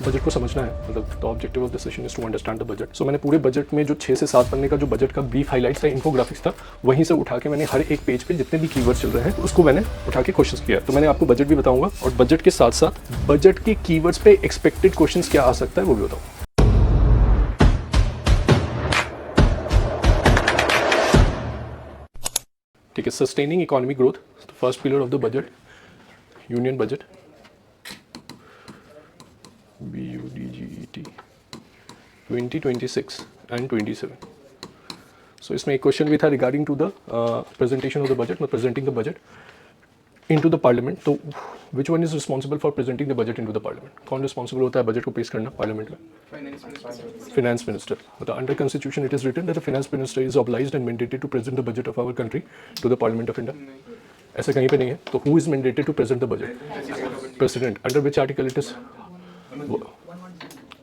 Budget को समझना है, मतलब the objective of the session is to understand the budget. So मैंने पूरे बजट में जो 6 से 7 पन्ने का जो बजट का ब्रीफ हाइलाइट्स था, इन्फोग्राफिक्स था, वहीं से उठा के मैंने हर एक पेज पे जितने भी कीवर्ड्स चल रहे हैं उसको मैंने उठा के क्वेश्चंस किया। तो मैंने आपको बजट भी बताऊंगा और बजट के साथ साथ बजट के कीवर्ड्स पे एक्सपेक्टेड क्वेश्चंस क्या आ सकता है वो भी बताऊंगा। ठीक है, sustaining economic growth, first pillar of the budget, union budget, BUDGET 2026 and 27। So इसमें एक क्वेश्चन भी था regarding to the presentation of the budget, मतलब presenting the budget into the parliament. तो which one is responsible for presenting the budget into the parliament? कौन responsible होता है budget को पेश करना पार्लियामेंट में? Finance minister. मतलब under constitution it is written that the finance minister is obliged and mandated to present the budget of our country to the parliament of India. ऐसा कहीं पे नहीं है। तो who is mandated to present the budget? President. Under which article it is?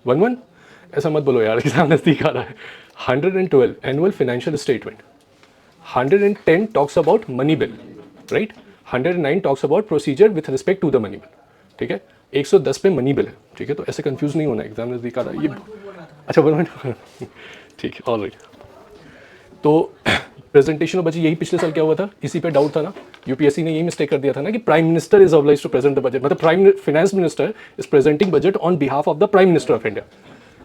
1 ऐसा मत बोलो यार, एग्जाम नजदीक आ रहा है। 112 annual financial statement, 110 talks about money bill, right? 109 talks about procedure with respect to the money bill, ठीक है? 110 पे मनी बिल है, ठीक है? तो ऐसे कंफ्यूज नहीं होना, एग्जाम नजदीक आ रहा है ये। अच्छा 1 मिनट, ठीक, ऑल राइट। तो प्रेजेंटेशन ऑफ बजट यही पिछले साल क्या हुआ था, इसी पे डाउट था ना, यूपीएससी ने यही मिस्टेक कर दिया था ना कि prime minister is obliged to present the budget, मतलब prime finance minister is presenting budget on behalf of the prime minister of India.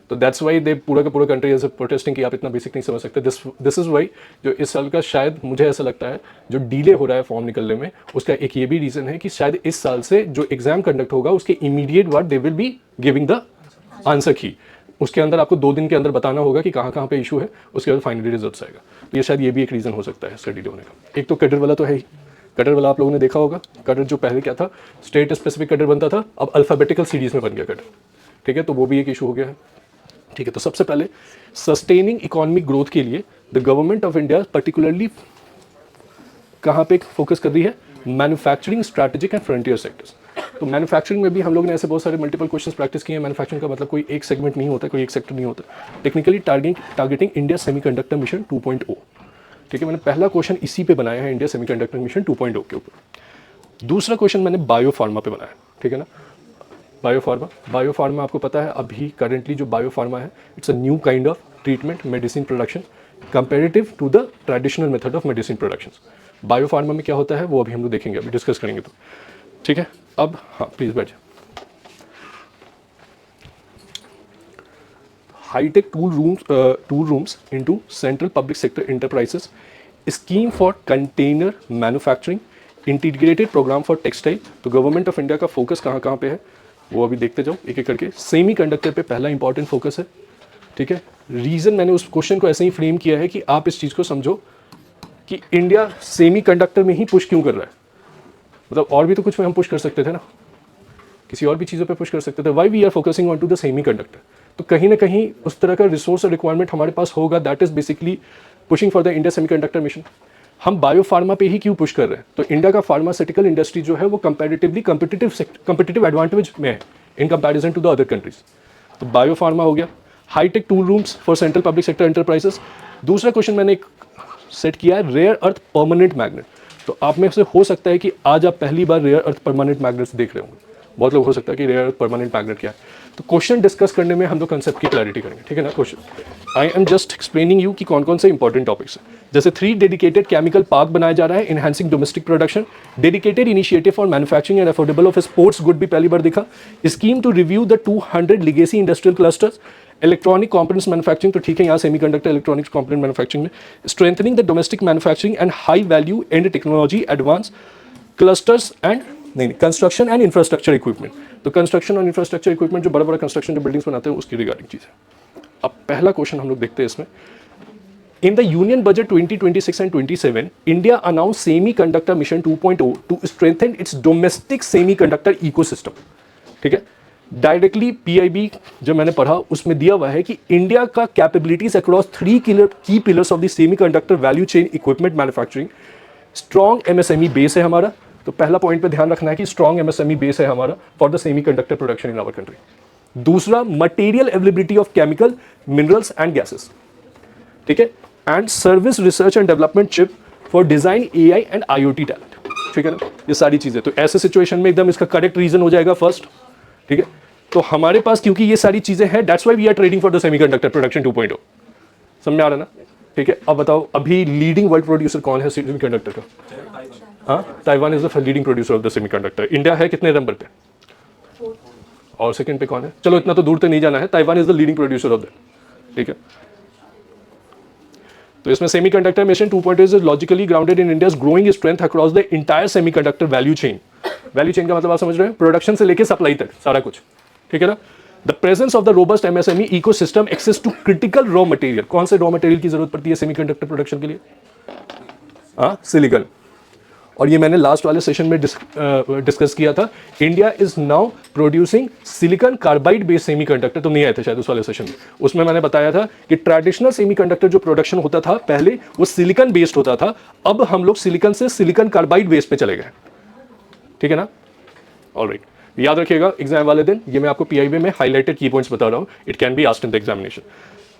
तो दैट्स वाई दे पूरा का पूरा कंट्री इज प्रोटेस्टिंग कि आप इतना बेसिक नहीं समझ सकते। दिस इज वाई जो इस साल का शायद मुझे ऐसा लगता है जो डिले हो रहा है फॉर्म निकलने में, उसका एक ये भी रीजन है कि शायद इस साल से जो एग्जाम कंडक्ट होगा उसके इमीडिएट बाद दे will be giving the answer की। उसके अंदर आपको 2 दिन के अंदर बताना होगा कि कहाँ कहाँ पे इशू है, उसके बाद फाइनली रिजल्ट आएगा। तो ये शायद ये भी एक रीज़न हो सकता है इसका डिले होने का। एक तो कैडर वाला तो है ही, कैडर वाला आप लोगों ने देखा होगा। कैडर जो पहले क्या था, स्टेट स्पेसिफिक कैडर बनता था, अब अल्फ़ाबेटिकल सीरीज में बन गया कैडर, ठीक है? तो वो भी एक इशू हो गया है, ठीक है? तो सबसे पहले सस्टेनिंग इकोनॉमिक ग्रोथ के लिए the government of India particularly कहाँ पे फोकस कर रही है? Manufacturing, strategic and frontier sectors. तो मैन्युफैक्चरिंग में भी हम लोग ने ऐसे बहुत सारे मल्टीपल क्वेश्चंस प्रैक्टिस किए हैं। मैन्युफैक्चरिंग का मतलब कोई एक सेगमेंट नहीं होता, कोई एक सेक्टर नहीं होता। Technically targeting India semiconductor mission 2.0, ठीक है? मैंने पहला क्वेश्चन इसी पे बनाया है, इंडिया सेमीकंडक्टर मिशन 2.0 के ऊपर। दूसरा क्वेश्चन मैंने बायो फार्मा पे बनाया, ठीक है ना? बायो फार्मा आपको पता है अभी करेंटली जो बायो फार्मा है, it's a new kind of treatment medicine production comparative to the traditional method of medicine production. Bio pharma में क्या होता है वो अभी हम लोग देखेंगे, अभी डिस्कस करेंगे, तो ठीक है? अब हाँ प्लीज बैठ जाए। High tech tool rooms into central public sector enterprises, scheme for container manufacturing, integrated programme for textile. तो गवर्नमेंट ऑफ इंडिया का फोकस कहाँ कहाँ पे है वो अभी देखते जाओ एक एक करके। सेमी कंडक्टर पे पहला इंपॉर्टेंट फोकस है, ठीक है? रीज़न मैंने उस क्वेश्चन को ऐसे ही फ्रेम किया है कि आप इस चीज़ को समझो कि इंडिया सेमी कंडक्टर में ही पुश क्यों कर रहा है। मतलब और भी तो कुछ में हम पुश कर सकते थे ना, किसी और भी चीज़ों पे पुश कर सकते थे। Why we are focusing on to the semi conductor? तो कहीं ना कहीं उस तरह का रिसोर्स और रिक्वायरमेंट हमारे पास होगा, that is basically pushing for the India semi conductor mission. हम बायो फार्मा पे ही क्यों पुश कर रहे हैं? तो इंडिया का फार्मास्यूटिकल इंडस्ट्री जो है वो कंपैरेटिवली कंपिटिटिव एडवांटेज में है in comparison to the other countries. तो बायो फार्मा हो गया। High tech tool rooms for central public sector enterprises. दूसरा क्वेश्चन मैंने एक सेट किया है, रेयर अर्थ परमानेंट मैग्नेट। तो आप में से हो सकता है कि आज आप पहली बार रेयर अर्थ परमानेंट मैग्नेट्स देख रहे होंगे। बहुत लोग हो सकता है कि रेयर अर्थ परमानेंट मैग्नेट क्या है। तो क्वेश्चन डिस्कस करने में हम लोग कंसेप्ट की क्लैरिटी करेंगे, ठीक है ना? Question I am just explaining you कि कौन कौन से इंपॉर्टेंट टॉपिक्स हैं। जैसे 3 डेडिकेटेड केमिकल पार्क बनाया जा रहा है, enhancing domestic production, dedicated initiative for manufacturing and affordable of sports good भी पहली बार दिखा, scheme to review the 200 legacy industrial clusters, electronic components manufacturing. तो ठीक है, यहाँ सेमीकंडक्टर इलेक्ट्रॉनिक्स कंपोनेंट मैन्युफैक्चरिंग में strengthening the domestic manufacturing and high value and technology advance clusters and construction and infrastructure equipment. तो कंस्ट्रक्शन और infrastructure equipment जो बड़ा बड़ा कंस्ट्रक्शन जो बिल्डिंग्स बनाते हैं उसकी रिगार्डिंग चीज़ है। अब पहला क्वेश्चन हम लोग देखते हैं इसमें। In the union budget 2026 and 27 India announce semiconductor mission 2.0 to strengthen its domestic semiconductor ecosystem, ठीक है? डायरेक्टली पीआईबी जो मैंने पढ़ा उसमें दिया हुआ है कि इंडिया का कैपेबिलिटीज अक्रॉस 3 की pillars of the semi conductor value chain equipment manufacturing. Strong MSME base है हमारा। तो पहला पॉइंट पे ध्यान रखना है कि स्ट्रॉन्ग एमएसएमई बेस है हमारा for the semi conductor production in our country. दूसरा, material availability of chemical, minerals and gases, ठीक है? And service research and development chip for design AI and IoT talent, ठीक है ना? ये सारी चीजें। तो ऐसे सिचुएशन में एकदम इसका करेक्ट रीजन हो जाएगा फर्स्ट, ठीक है? तो हमारे पास क्योंकि ये सारी चीजें हैं, that's why we are trading for the semiconductor production 2.0। समझ में आ रहा ना? ठीक है, अब बताओ अभी लीडिंग वर्ल्ड प्रोड्यूसर कौन है सेमीकंडक्टर का? हाँ, Taiwan is the leading producer of the semiconductor. India है कितने नंबर पे और सेकंड पे कौन है? चलो इतना तो दूर तक नहीं जाना है, Taiwan is the leading producer of that. ठीक है, तो इसमें semiconductor mission 2.0 is logically grounded in India's growing strength across the entire semiconductor value chain. Value chain का मतलब आप समझ रहे हैं, प्रोडक्शन से लेके सप्लाई तक सारा कुछ। ठीक है ना? The presence of the robust MSME ecosystem access to critical raw material. कौन से रॉ मटेरियल की जरूरत पड़ती है सेमीकंडक्टर प्रोडक्शन के लिए? हाँ, सिलिकॉन। और ये मैंने लास्ट वाले सेशन में डिस्कस किया था। India is now producing silicon carbide based semiconductor. तुम नहीं आए थे शायद उस वाले सेशन में, उसमें मैंने बताया था कि ट्रेडिशनल सेमीकंडक्टर जो प्रोडक्शन होता था पहले वो सिलिकॉन बेस्ड होता था, अब हम लोग सिलिकॉन से सिलिकॉन कार्बाइड बेस्ड पे चले गए। ठीक है ना? ऑलराइट, याद रखिएगा एग्जाम वाले दिन ये मैं आपको पीआईबी में हाईलाइटेड की पॉइंट्स बता रहा हूँ। It can be asked in the examination.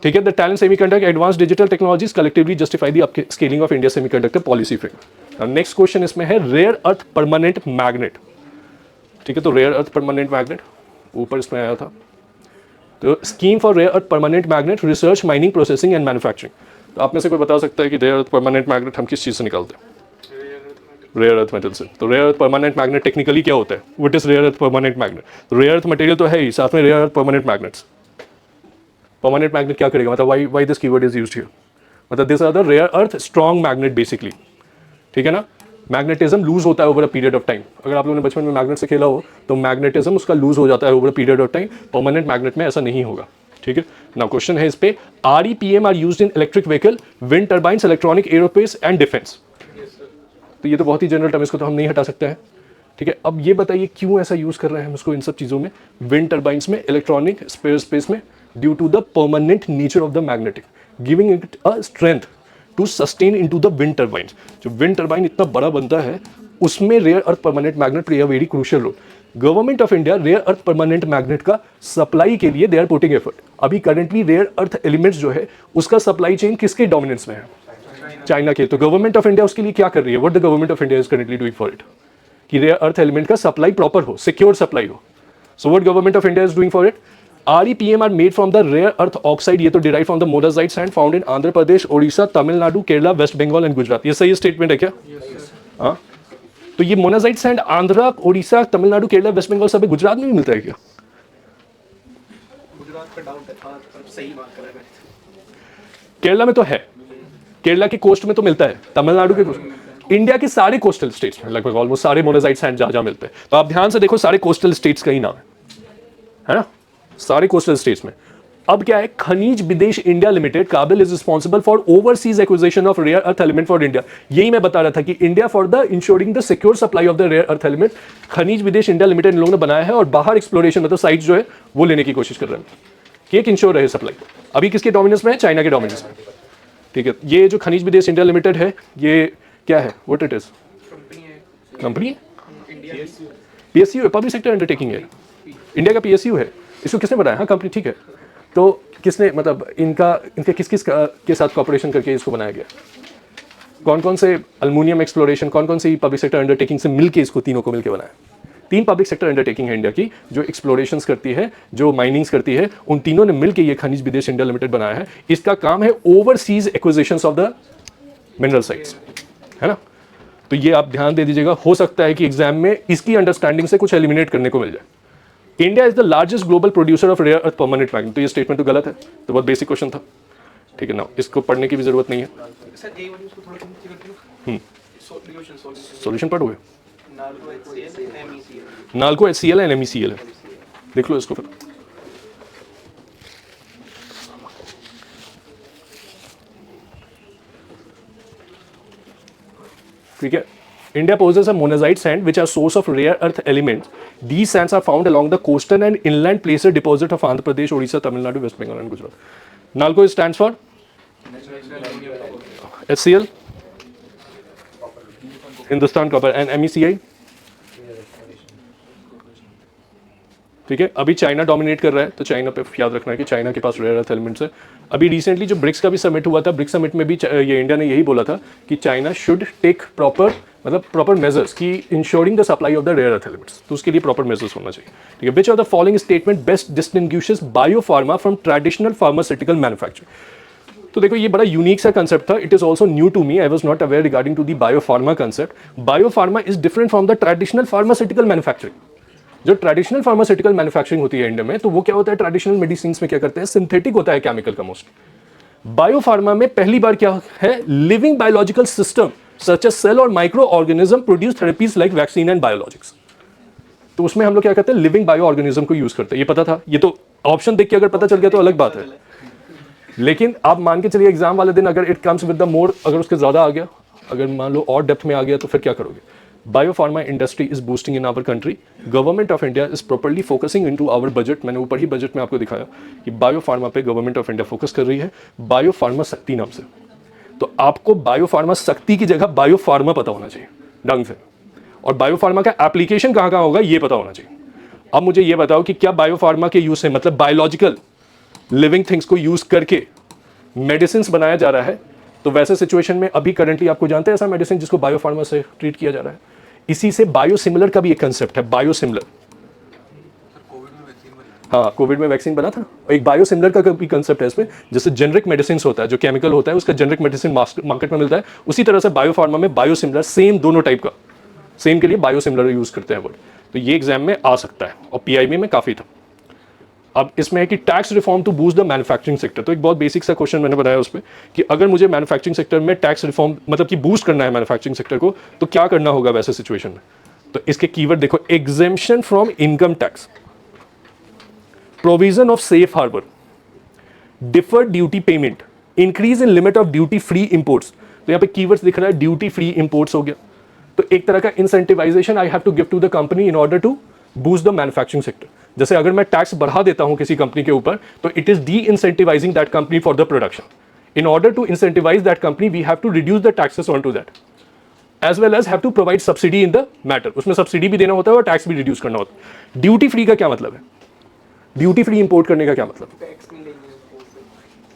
ठीक है, the talent semiconductor advance digital technologies collectively justify the scaling of India semiconductor policy frame. Next question इसमें है रेयर अर्थ परमानेंट मैग्नेट। ठीक है, तो रेयर अर्थ परमानेंट मैग्नेट ऊपर इसमें आया था। तो scheme for rare earth permanent magnet research mining processing and manufacturing. तो आप में से कोई बता सकता है कि रेयर अर्थ परमानेंट मैग्नेट हम किस चीज़ से निकालते हैं? रेयर अर्थ मेटल से। तो rare earth permanent magnet technically क्या होता है? What is rare earth permanent magnet? तो रेयर अर्थ मटेरियल तो है ही, साथ में rare earth permanent magnets. Permanent magnet क्या करेगा? मतलब why this keyword is used here, मतलब this are the rare earth strong magnet basically. ठीक है ना? मैग्नेटिज्म लूज होता है over a period of time. अगर आप लोगों ने बचपन में मैग्नेट से खेला हो तो मैग्नेटिज्म उसका लूज हो जाता है over a period of time. Permanent magnet में ऐसा नहीं होगा। ठीक है, नाउ क्वेश्चन है इस पे, REPM are used in electric vehicle, wind turbines, electronic, aerospace and defence. तो ये तो बहुत ही जनरल टर्म, इसको तो हम नहीं हटा सकते हैं। ठीक है, अब ये बताइए क्यों ऐसा यूज कर रहे हैं हम इसको इन सब चीज़ों में, विंड टर्बाइंस में, इलेक्ट्रॉनिक, स्पेस में? Due to the permanent nature of the magnetic, giving it a strength to sustain into the wind turbines. जो विंड टर्बाइन इतना बड़ा बनता है उसमें rare earth permanent magnet play a very crucial role. Government of India rare earth permanent magnet का supply के लिए they are putting effort. अभी करंटली रेयर अर्थ एलिमेंट्स जो है उसका सप्लाई चेन किसके डोमिनेंस में है? चाइना के। तो गवर्नमेंट ऑफ इंडिया उसके लिए क्या कर रही है? What the government of India is currently doing for it, कि रेयर अर्थ एलिमेंट का सप्लाई प्रॉपर हो, सिक्योर सप्लाई हो। So what government of India is doing for it? REPM are made from the rare earth oxide. ये तो derive from the monazite sand found in Andhra Pradesh, Odisha, Tamil Nadu, Kerala, West Bengal and Gujarat. ये सही statement है क्या? हाँ, तो ये monazite sand Andhra, Odisha, Tamil Nadu, Kerala, West Bengal सब गुजरात में भी मिलता है क्या? गुजरात का डाउट है, सही बात कर रहे हैं। केरला में तो है, केरला के कोस्ट में तो मिलता है, तमिलनाडु के कोस्ट, इंडिया के सारे कोस्टल स्टेट्स में लगभग ऑलमोस्ट सारे मोनाजाइट सैंड जहां मिलते हैं। तो आप ध्यान से देखो, सारे कोस्टल स्टेट्स का ही नाम है ना, सारे कोस्टल स्टेट्स में। अब क्या है, Khanij Bidesh India limited KABIL is responsible for overseas acquisition of rare earth element for India. यही मैं बता रहा था कि India for the ensuring the secure supply of the rare earth element, Khanij Bidesh India limited इन लोगों ने बनाया है और बाहर एक्सप्लोरेशन मतलब साइट जो है वो लेने की कोशिश कर रहे हैं कि एक इंश्योर रहे सप्लाई। अभी किसके डोमिनेंस में है? चाइना के डोमिनेंस में। ठीक है, ये जो खनिज विदेश इंडिया लिमिटेड है ये क्या है? What it is? कंपनी है, PSU है, पब्लिक सेक्टर अंडरटेकिंग है, इंडिया का PSU है। इसको किसने बनाया? हाँ, कंपनी। ठीक है, तो किसने मतलब इनके किस किस के साथ कॉपरेशन करके इसको बनाया गया? कौन कौन से एल्युमिनियम एक्सप्लोरेशन, कौन कौन सी पब्लिक सेक्टर अंडरटेकिंग से मिलके इसको तीनों को मिलके बनाया? 3 पब्लिक सेक्टर अंडरटेकिंग है इंडिया की जो एक्सप्लोरेशंस करती है, जो माइनिंग्स करती है, उन तीनों ने मिलकर ये खनिज विदेश इंडिया लिमिटेड बनाया है। इसका काम है overseas acquisitions of the mineral sites, है ना। तो ये आप ध्यान दे दीजिएगा, हो सकता है कि एग्जाम में इसकी अंडरस्टैंडिंग से कुछ एलिमिनेट करने को मिल जाए। India is the largest global producer of rare earth permanent magnet. तो ये स्टेटमेंट तो गलत है, तो बहुत बेसिक क्वेश्चन था। ठीक है ना, इसको पढ़ने की भी जरूरत नहीं है। सॉल्यूशन पढ़ोगे? नाल्को HCl एंड MECL है, देख लो इसको फिर। ठीक है, India possesses a monazite sand which are source of rare earth elements. These sands are found along the coastal and inland placer deposit of Andhra Pradesh, Odisha, Tamil Nadu, West Bengal and Gujarat. NALCO stands for HCl, Hindustan Copper, and MECI. ठीक है, अभी China dominate कर रहा है, तो China पे याद रखना है कि चाइना के पास रेयर अर्थ एलिमेंट्स है। अभी रिसेंटली जो ब्रिक्स का भी समिट हुआ था, ब्रिक्स समिट में भी ये इंडिया ने यही बोला था कि चाइना शुड टेक प्रॉपर मतलब प्रॉपर मेजर्स कि ensuring the supply of the rare earth elements, तो उसके लिए प्रॉपर मेजर्स होना चाहिए, ठीक है। Which of the following statement best distinguishes biopharma from traditional pharmaceutical manufacturing. तो देखो ये बड़ा यूनिक सा कंसेप्ट था, it is also new to me, I was not aware regarding to the biopharma concept. Biopharma is different from the traditional pharmaceutical manufacturing. जो traditional pharmaceutical manufacturing होती है India में, तो वो क्या होता है, ट्रेडिशनल मेडिसिन में क्या करते हैं, सिंथेटिक होता है केमिकल का मोस्ट। बायोफार्मा में पहली बार क्या है, living biological system such as cell और micro organism produce therapies like vaccine and biologics. तो उसमें हम लोग क्या करते हैं, लिविंग बायो ऑर्गेनिज्म को यूज करते हैं, ये पता था। ये तो ऑप्शन देख के अगर पता चल गया तो अलग बात है, लेकिन आप मान के चलिए एग्जाम वाले दिन अगर it comes with the more, अगर उसके ज्यादा आ गया, अगर मान लो और डेप्थ में आ गया, तो फिर क्या करोगे। Biopharma industry is boosting in our country, government of India is properly focusing into our budget. मैंने ऊपर ही बजट में आपको दिखाया कि बायोफार्मा पे गवर्नमेंट ऑफ इंडिया फोकस कर रही है, बायोफार्मा शक्ति नाम से। तो आपको बायोफार्मा शक्ति की जगह बायोफार्मा पता होना चाहिए ढंग से, और बायोफार्मा का एप्लीकेशन कहाँ कहाँ होगा ये पता होना चाहिए। अब मुझे ये बताओ कि क्या बायोफार्मा के यूज से, मतलब बायोलॉजिकल लिविंग थिंग्स को यूज करके मेडिसिन बनाया जा रहा है, तो वैसे सिचुएशन में अभी करंटली आपको जानते हैं ऐसा मेडिसिन जिसको बायोफार्मा से ट्रीट किया जा रहा है। इसी से बायोसिमिलर का भी एक कंसेप्ट है, बायोसिमिलर। हाँ, कोविड में वैक्सीन बना था, एक बायोसिमिलर का भी कंसेप्ट है इसमें, जैसे जेनरिक मेडिसिन होता है, जो केमिकल होता है उसका जेनरिक मेडिसिन मार्केट में मिलता है, उसी तरह से बायोफार्मा में बायोसिमिलर, सेम दोनों टाइप का, सेम के लिए बायोसिमिलर यूज करते हैं वर्ड। तो ये एग्जाम में आ सकता है और पीआईबी में काफी था। अब इसमें है कि tax reform to boost the manufacturing sector. तो एक बहुत बेसिक सा क्वेश्चन मैंने बनाया उसमें कि अगर मुझे मैन्युफैक्चरिंग सेक्टर में टैक्स रिफॉर्म मतलब कि बूस्ट करना है मैन्युफैक्चरिंग सेक्टर को, तो क्या करना होगा वैसे सिचुएशन में। तो इसके कीवर्ड देखो, exemption from income tax, provision of safe harbour, deferred duty payment, increase in limit of duty free imports. तो यहाँ पे कीवर्ड्स दिख रहा है, ड्यूटी फ्री इंपोर्ट्स हो गया, तो एक तरह का incentivisation I have to give to the company in order to boost the manufacturing sector. जैसे अगर मैं टैक्स बढ़ा देता हूं किसी कंपनी के ऊपर, तो it is disincentivising that company for the production. In order to incentivise that company we have to reduce the taxes on to that, as well as have to provide subsidy in the matter. उसमें subsidy भी देना होता है और tax भी reduce करना होता है। ड्यूटी फ्री का क्या मतलब है, ड्यूटी फ्री इंपोर्ट करने का क्या मतलब,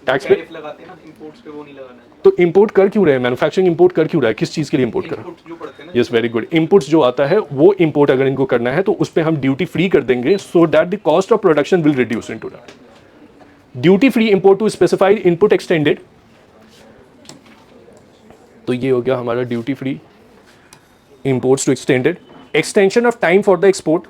टैक्स पे लगाते हैं ना, इंपोर्ट्स पे वो नहीं लगाना है। तो इंपोर्ट कर क्यों रहे हैं, मैन्युफैक्चरिंग इंपोर्ट कर क्यों रहा है, किस चीज के लिए इंपोर्ट कर रहा है। इंपोर्ट जो पड़ते हैं ना, यस, वेरी गुड। इनपुट्स जो आता है वो इंपोर्ट अगर इनको करना है तो उस पर हम ड्यूटी फ्री कर देंगे, so that the cost of production will reduce into that. Duty free import to specified input extended, तो ये हो गया हमारा duty free imports to extended. Extension of time for the export,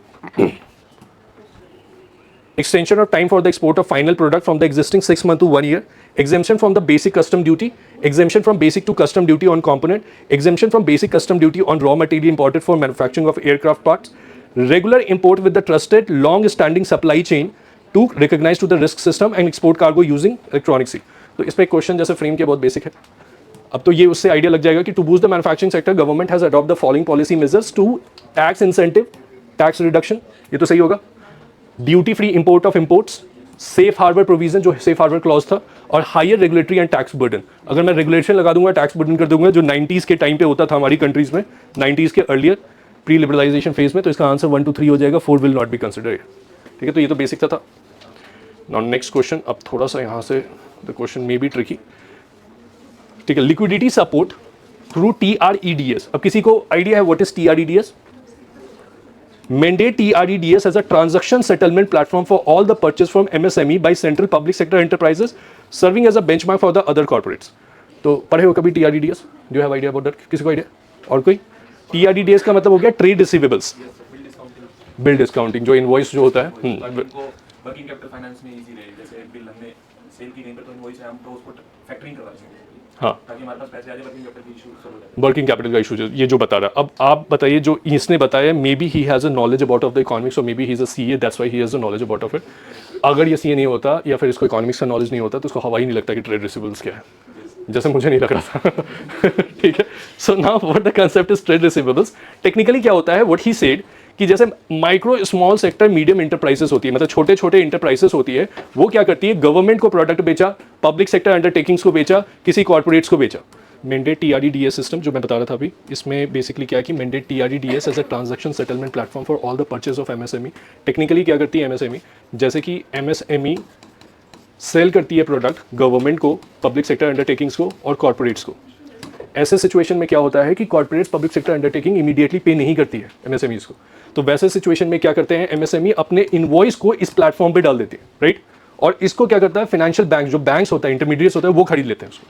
extension of time for the export of final product from the existing 6 months to 1 year, exemption from the basic custom duty, exemption from basic to custom duty on component, exemption from basic custom duty on raw material imported for manufacturing of aircraft parts, regular import with the trusted long standing supply chain to recognize to the risk system and export cargo using electronic sea। तो इस पे question जैसे frame के बहुत basic है, अब तो ये उससे आइडिया लग जाएगा कि to boost the manufacturing sector government has adopt the following policy measures to tax incentive, tax reduction, ये तो सही होगा, duty free import of imports, safe harbour provision जो सेफ हार्बर क्लॉज था, और higher regulatory and tax burden. अगर मैं regulation लगा दूंगा, टैक्स बर्डन कर दूंगा, जो 90s के टाइम पे होता था हमारी कंट्रीज में, 90s के अर्लियर प्री लिबरलाइजेशन फेज में, तो इसका आंसर 1 to 3 हो जाएगा, 4 विल नॉट बी कंसिडर्ड। ठीक है, तो ये तो बेसिक था। नाउ नेक्स्ट क्वेश्चन, अब थोड़ा सा यहाँ से the question may be tricky. ठीक है, लिक्विडिटी सपोर्ट थ्रू TREDS। अब किसी को आइडिया है what is TREDS? Mandate TREDS as a transaction settlement platform for all the purchase from MSME by central public sector enterprises, serving as a benchmark for the other corporates। तो पढ़े हो कभी TREDS? Do you have idea about that? किसी को idea और कोई? TREDS का मतलब हो गया ट्रेड रिसीवेबल्स, बिल डिस्काउंटिंग, जो इनवॉइस जो होता है। वर्किंग कैपिटल फाइनेंस में इजी रहे, जैसे बिल हमने सेल की नहीं तो इनवॉइस है, हम तो उसको फैक्टरिंग करवा सकें, हाँ, ताकि हमारे पास पैसे आ जाए, वर्किंग कैपिटल की इशू सॉल्व हो जाए। वर्किंग कैपिटल का इशू ये जो बता रहा है। अब आप बताइए, जो इसने बताया maybe he has a knowledge about of the economics, और maybe he is a CA, that's why he has a knowledge about of it. अगर ये CA नहीं होता या फिर इसको इकोनॉमिक्स का नॉलेज नहीं होता तो इसको हवा ही नहीं लगता कि ट्रेड रिसीवेबल्स क्या है, जैसे मुझे नहीं लग रहा था। ठीक है, so now what the concept is trade receivables. Technically क्या होता है, व्हाट ही सेड कि जैसे micro small sector medium enterprises होती है, मतलब छोटे छोटे इंटरप्राइजेस होती है, वो क्या करती है, गवर्नमेंट को प्रोडक्ट बेचा, पब्लिक सेक्टर अंडरटेकिंग्स को बेचा, किसी कॉर्पोरेट्स को बेचा। Mandate TREDS सिस्टम जो मैं बता रहा था अभी, इसमें बेसिकली क्या है कि Mandate TREDS as a transaction settlement platform for all the purchase of MSME। Technically क्या करती है MSME, जैसे कि MSME सेल करती है प्रोडक्ट गवर्नमेंट को, पब्लिक सेक्टर अंडरटेकिंग्स को और कॉर्पोरेट्स को। ऐसे सिचुएशन में क्या होता है कि corporate public sector undertaking immediately पे नहीं करती है एमएसएमईज को, तो वैसे सिचुएशन में क्या करते हैं एमएसएमई अपने इनवॉइस को इस प्लेटफॉर्म पे डाल देती है, राइट। और इसको क्या करता है फिनेंशियल बैंक, जो बैंक्स होता है, इंटरमीडिएट्स होता है, वो खरीद लेते हैं उसको,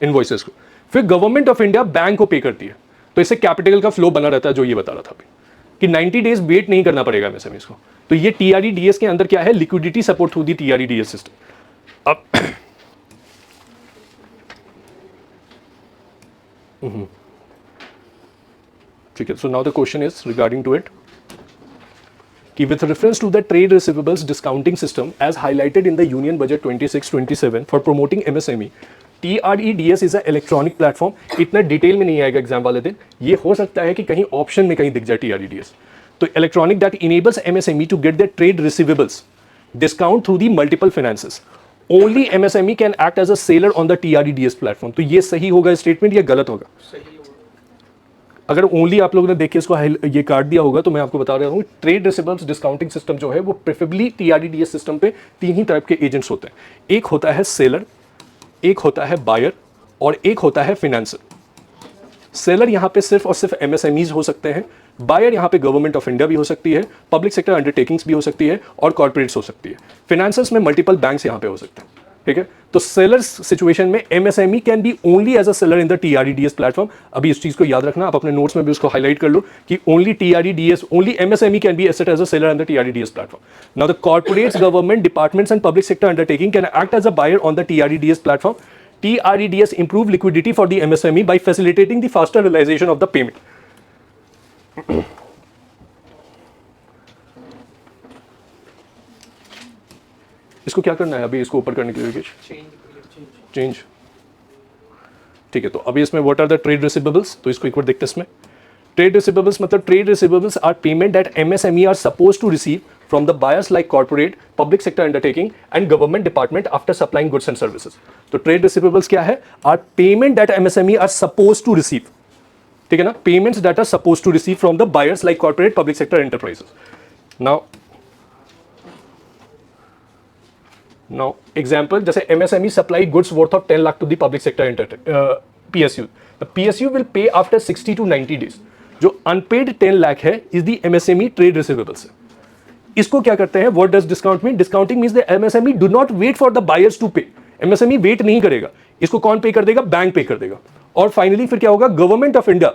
इनवॉइसेस को, फिर गवर्नमेंट ऑफ इंडिया बैंक को पे करती है। तो इससे कैपिटल का फ्लो बना रहता है, जो ये बता रहा था अभी कि 90 डेज वेट नहीं करना पड़ेगा एमएसएमईज को। तो ये टीआरईडीएस के अंदर क्या है, liquidity support through the TREDS system. अब ठीक है, so now the question is regarding to it कि with reference to the trade receivables discounting system as highlighted in the Union Budget 26-27 for promoting MSME, TREDS is a electronic platform। इतना detail में नहीं आएगा exam वाले दिन, ये हो सकता है कि कहीं ऑप्शन में कहीं दिख जाए TREDS। तो electronic that enables MSME to get their trade receivables discount through the multiple finances। Only MSME can act as a seller on the TREDS platform। तो ये सही होगा स्टेटमेंट या गलत होगा? सही होगा। अगर ओनली आप लोगों ने देखिए इसको ये काट दिया होगा तो मैं आपको बता रहा हूँ ट्रेड रिसीवेबल्स डिस्काउंटिंग सिस्टम जो है वो प्रेफरेबली टीआरईडीएस सिस्टम पे 3 ही टाइप के एजेंट्स होते हैं। एक होता है सेलर, एक होता है बायर और एक होता है फिनेंसर। सेलर यहाँ पे सिर्फ और सिर्फ एमएसएमईज हो सकते हैं, बायर यहाँ पे गवर्नमेंट ऑफ इंडिया भी हो सकती है, पब्लिक सेक्टर अंडरटेकिंग्स भी हो सकती है और कॉर्पोरेट्स हो सकती है। फिनेंसर्स में मल्टीपल बैंक्स यहाँ पे हो सकते हैं, ठीक है। तो सेलर्स सिचुएशन में MSME can be only as a seller in the TREDS platform. अभी इस चीज को याद रखना, आप अपने नोट्स में भी उसको हाईलाइट कर लो कि only TREDS, only MSME can be asset as a seller in the TREDS platform. Now the corporates, government departments and public sector undertaking can act as a buyer on the TREDS platform. TREDS improve liquidity for the MSME by facilitating the faster realization of the payment। इसको क्या करना है अभी, इसको ऊपर करने के लिए चेंज, ठीक है। तो अभी इसमें what are the trade receivables, तो इसको एक बार देखते हैं। इसमें ट्रेड रिसीवेबल्स मतलब trade receivables are payment that MSME are suppose to receive from the buyers like corporate, public sector undertaking and government department after supplying goods and services। तो trade receivables क्या है, are payment that MSME are supposed to receive, ठीक है ना, payments that are supposed to receive from the buyers like corporate, public sector enterprises। now example, जैसे MSME supply goods worth of 10 lakh to the public sector PSU। the PSU will pay after 60 to 90 days। जो unpaid 10 lakh है is the MSME trade receivables। इसको क्या करते हैं, what does discount mean, discounting means the MSME do not wait for the buyers to pay. MSME wait नहीं करेगा, इसको कौन पे कर देगा, बैंक पे कर देगा। और फाइनली फिर क्या होगा, गवर्नमेंट ऑफ इंडिया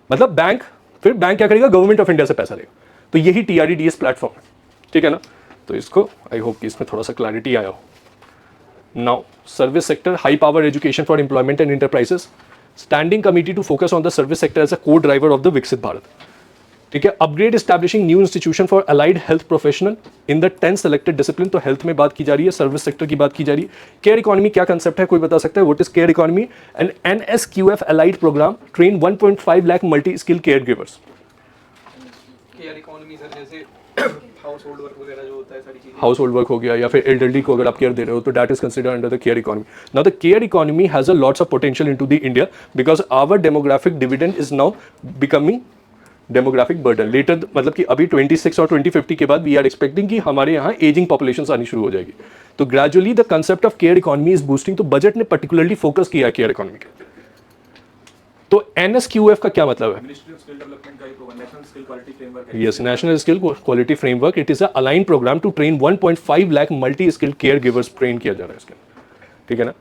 मतलब बैंक, फिर बैंक क्या करेगा, गवर्नमेंट ऑफ इंडिया से पैसा लेगा। तो यही टीआरईडीएस प्लेटफॉर्म है, ठीक है ना। तो इसको आई होप कि इसमें थोड़ा सा क्लैरिटी आया हो। Now service sector, high power education for employment and enterprises, standing committee to focus on the service sector as a co driver of the Viksit Bharat, ठीक है। Upgrade establishing new institution for allied health professional in the 10 selected discipline. तो health में बात की जा रही है, service sector की बात की जा रही है। केयर इकोनॉमी क्या कंसेप्ट है, कोई बता सकता है, what is care economy? And NSQF allied programme train 1.5 lakh multi skill care givers. Care economy sir जैसे हाउस होल्ड वर्क वगैरह जो होता है, सारी चीजें, हाउस होल्ड वर्क हो गया या फिर एल्डरली को अगर आप केयर दे रहे हो तो that is considered under the care economy. Now the care economy has a lots of potential into the India because our demographic dividend is now becoming demographic burden later, मतलब कि अभी 26 और 2050 के बाद वी आर एक्सपेक्टिंग कि हमारे यहाँ ageing population आनी शुरू हो जाएगी। तो gradually the concept of care economy is boosting. तो बजट ने पर्टिकुलरली फोकस किया है केयर इकोनॉमी के। तो NSQF का क्या मतलब है? मिनिस्ट्री ऑफ स्किल डेवलपमेंट का एक नेशनल स्किल क्वालिटी फ्रेमवर्क है। Yes, national skill quality framework. It is a align programme to train 1.5 lakh multi skilled care givers train किया जा रहा है इसके, ठीक है ना।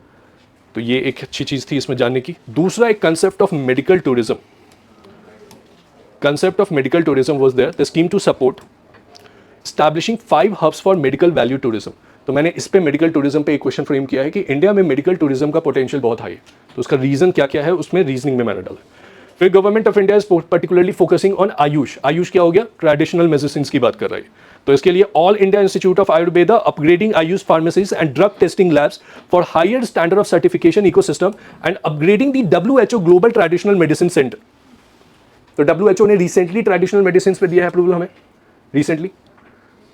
तो ये एक अच्छी चीज थी इसमें जानने की। दूसरा एक concept of medical tourism. Concept of medical tourism was there. The scheme to support establishing 5 hubs for medical value tourism। तो मैंने इस पे मेडिकल टूरिज्म पे एक क्वेश्चन फ्रेम किया है कि इंडिया में मेडिकल टूरिज्म का पोटेंशियल बहुत हाई है, तो उसका रीजन क्या क्या है उसमें रीजनिंग में मैंने डाला। फिर government of India is particularly focusing on Ayush. Ayush क्या हो गया, ट्रेडिशनल मेडिसिन की बात कर रही है। तो इसके लिए all India institute of Ayurveda upgrading AYUSH pharmacies and drug testing labs for higher standard of certification ecosystem and upgrading the WHO global traditional medicine centre. तो WHO ने रिसेंटली ट्रेडिशनल मेडिसिन पे दिया है अप्रूवल हमें, recently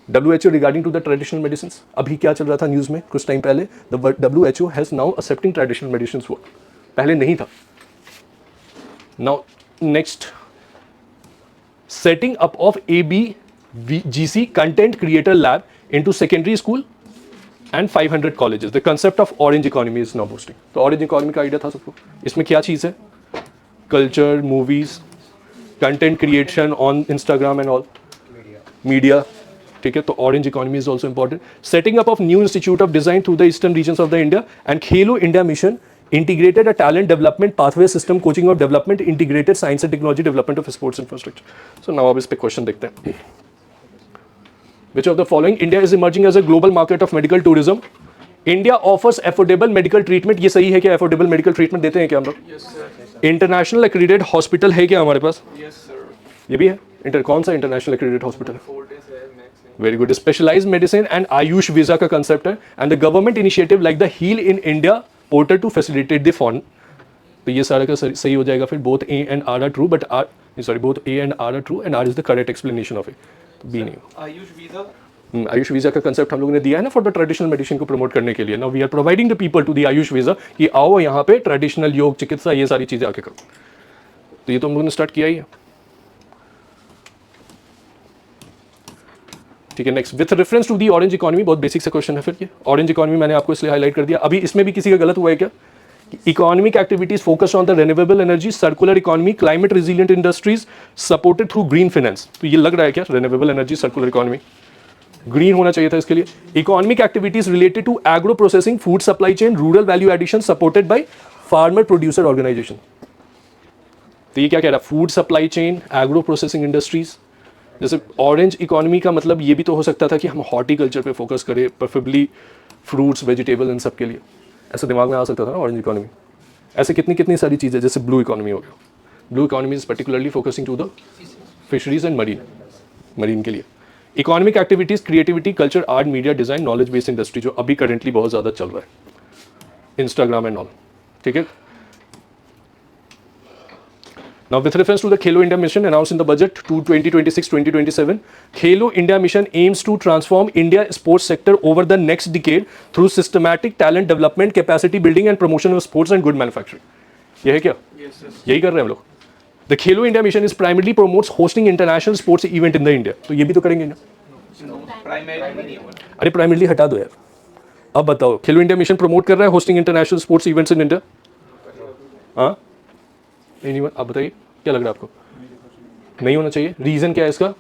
WHO regarding to the traditional medicine. अभी क्या चल रहा था न्यूज़ में कुछ टाइम पहले, the WHO has now accepting traditional medicine, पहले नहीं था। Now next, setting up of ABGC content creator lab into secondary school and 500 colleges. The concept of orange economy is now boosting. तो orange economy का idea था सबको। इसमें क्या चीज़ है, culture, movies, content creation on Instagram and all, media. ठीक है, तो orange economy is also important. Setting up of new institute of design through the eastern regions of the India and Khelo India mission integrated a talent development pathway system, coaching of development, integrated science and technology development of sports infrastructure. So now अब इस पे question देखते हैं. Which of the following? India is emerging as a global market of medical tourism. India offers affordable medical treatment. ये सही है क्या? affordable medical treatment देते हैं क्या हम लोग? Yes sir. International accredited hospital है क्या हमारे पास? Yes sir. ये भी है. कौन सा international accredited hospital है? 4 days है max है. Very good. Specialised medicine and AYUSH visa का कंसेप्ट है and the government initiative like the heal in India portal to facilitate the foreign. तो ये सारा का सही हो जाएगा फिर. Both A and R are true but R sorry both A and R true and R is the correct explanation of it. तो B नहीं हो. आयुष वीजा. आयुष वीजा का कंसेप्ट हम लोगों ने दिया है ना फॉर द ट्रेडिशनल मेडिसिन को प्रमोट करने के लिए. Now we are providing the people to the AYUSH visa कि आओ यहाँ पे ट्रेडिशनल योग चिकित्सा ये सारी चीजें आके करो. तो ये तो हम लोगों ने स्टार्ट किया ही है. ठीक है. Next with reference to the orange economy. बहुत बेसिक सा क्वेश्चन है फिर ये. ऑरेंज इकोनॉमी मैंने आपको इसलिए हाईलाइट कर दिया. अभी इसमें भी किसी का गलत हुआ है क्या? Economic activities focused on the renewable energy, circular economy, climate resilient industries supported through green finance. तो ये लग रहा है क्या? Renewable energy, circular economy, green होना चाहिए था इसके लिए. Economic activities related to agro processing, food supply chain, rural value addition supported by farmer producer organisation. तो ये क्या कह रहा है? Food supply chain, agro processing industries. जैसे ऑरेंज इकोनॉमी का मतलब ये भी तो हो सकता था कि हम हॉर्टिकल्चर पे फोकस करें, प्रेफरेबली फ्रूट्स, वेजिटेबल, इन सब के लिए. ऐसा दिमाग में आ सकता था ना ऑरेंज इकोनॉमी. ऐसे कितनी कितनी सारी चीज़ें. जैसे ब्लू इकोनॉमी हो गया. Blue economy is particularly focusing to the fisheries and marine के लिए. Economic activities, creativity, culture, art, media, design, knowledge based industry जो अभी करेंटली बहुत ज़्यादा चल रहा है, इंस्टाग्राम एंड ऑल. ठीक है. Now, with reference to the Khelo India mission announced in the budget to 2026-2027, Khelo India mission aims to transform India sports sector over the next decade through systematic talent development, capacity building, and promotion of sports and good manufacturing. ये है क्या? Yes sir. यही कर रहे हैं हम लोग. The Khelo India mission is primarily promotes hosting international sports event in the India. तो ये भी तो करेंगे ना? No, primary नहीं होगा. अरे प्राइमरीली हटा दो यार. अब बताओ, खेलो इंडिया मिशन प्रमोट कर रहा है hosting international sports events in India? हाँ, एनीवन? आप बताइए क्या लग रहा है आपको? नहीं होना चाहिए. रीजन क्या है इसका?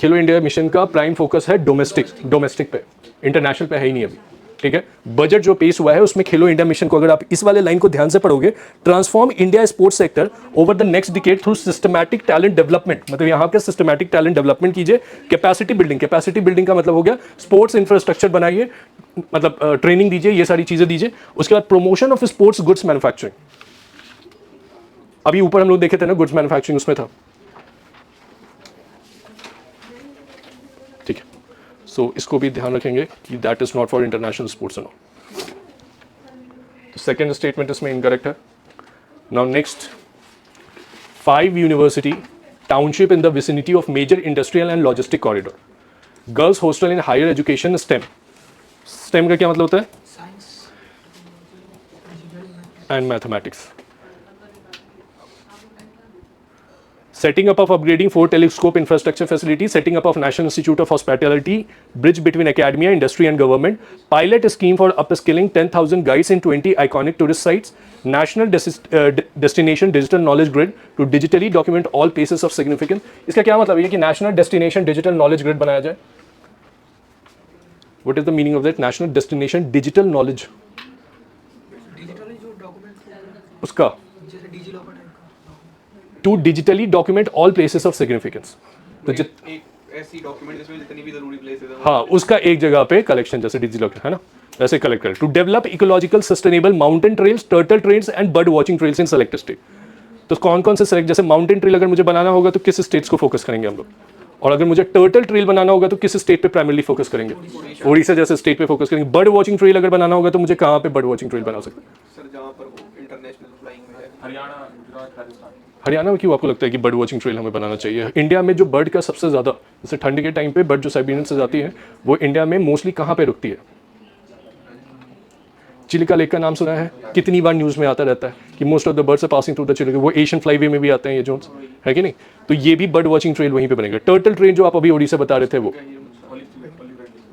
खेलो इंडिया मिशन का प्राइम फोकस है डोमेस्टिक पे, इंटरनेशनल पे है ही नहीं अभी. ठीक है. बजट जो पेश हुआ है उसमें खेलो इंडिया मिशन को अगर आप इस वाले लाइन को ध्यान से पढ़ोगे, transform India sports sector over the next decade through systematic talent development. मतलब यहाँ पे सिस्टमैटिक टैलेंट डेवलपमेंट कीजिए. कैपेसिटी बिल्डिंग का मतलब हो गया स्पोर्ट्स इंफ्रास्ट्रक्चर बनाइए, मतलब ट्रेनिंग दीजिए, ये सारी चीजें दीजिए. उसके बाद promotion of sports goods manufacturing. अभी ऊपर हम लोग देखे थे ना गुड्स मैन्युफैक्चरिंग, उसमें था. ठीक है. सो इसको भी ध्यान रखेंगे कि that is not for international sports and all. तो सेकेंड स्टेटमेंट इसमें इनकरेक्ट है. Now next, 5 university township in the vicinity of major industrial and logistic corridor, girls hostel in higher education STEM. STEM का क्या मतलब होता है? Science. And mathematics. Setting up of upgrading 4 telescope infrastructure facilities, setting up of National Institute of Hospitality, bridge between academia, industry and government, pilot scheme for upskilling 10,000 guides in 20 iconic tourist sites, national destination digital knowledge grid to digitally document all places of significance. इसका क्या मतलब है कि national destination digital knowledge grid बनाया जाए? What is the meaning of that? National destination digital knowledge. Digitally जो document उसका जैसे डिजिलॉकर टाइप का. to digitally document all places of significance. तो एक ऐसी डॉक्यूमेंट जिसमें जितनी भी जरूरी प्लेसेस है हाँ, उसका एक जगह पे कलेक्शन, जैसे डिजिलॉकर है ना, वैसे कलेक्ट करें. To develop ecological sustainable mountain trails, turtle trails and bird watching trails in select state. तो कौन कौन से सेलेक्ट, जैसे माउंटेन ट्रेल अगर मुझे बनाना होगा तो किस स्टेट्स को फोकस करेंगे हम लोग, और अगर मुझे टर्टल ट्रेल बनाना होगा तो किस स्टेट पे प्राइमरली फोकस करेंगे? उड़ीसा जैसे स्टेट पे फोकस करेंगे. बर्ड वॉचिंग ट्रेल अगर बनाना होगा तो मुझे कहाँ पे बर्ड वॉचिंग ट्रेल बना सकते हैं? सर जहाँ पर वो इंटरनेशनल फ्लाइंग में है. हरियाणा, गुजरात, राजस्थान. हरियाणा में क्यों आपको लगता है कि बर्ड वॉचिंग ट्रेल हमें बनाना चाहिए? इंडिया में जो बर्ड का सबसे ज़्यादा, जैसे ठंड के टाइम पे बर्ड जो साइबेरियन से जाती है वो इंडिया में मोस्टली कहाँ पे रुकती है? चिलिका लेक का नाम सुना है? कितनी बार न्यूज़ में आता रहता है कि most of the birds are passing through the Chilika. वो एशियन फ्लाईवे में भी आते हैं ये जोन्स, है कि नहीं? तो ये भी बर्ड वॉचिंग ट्रेल वहीं पे बनेगा. टर्टल ट्रेल जो आप अभी उड़ीसा बता रहे थे वो,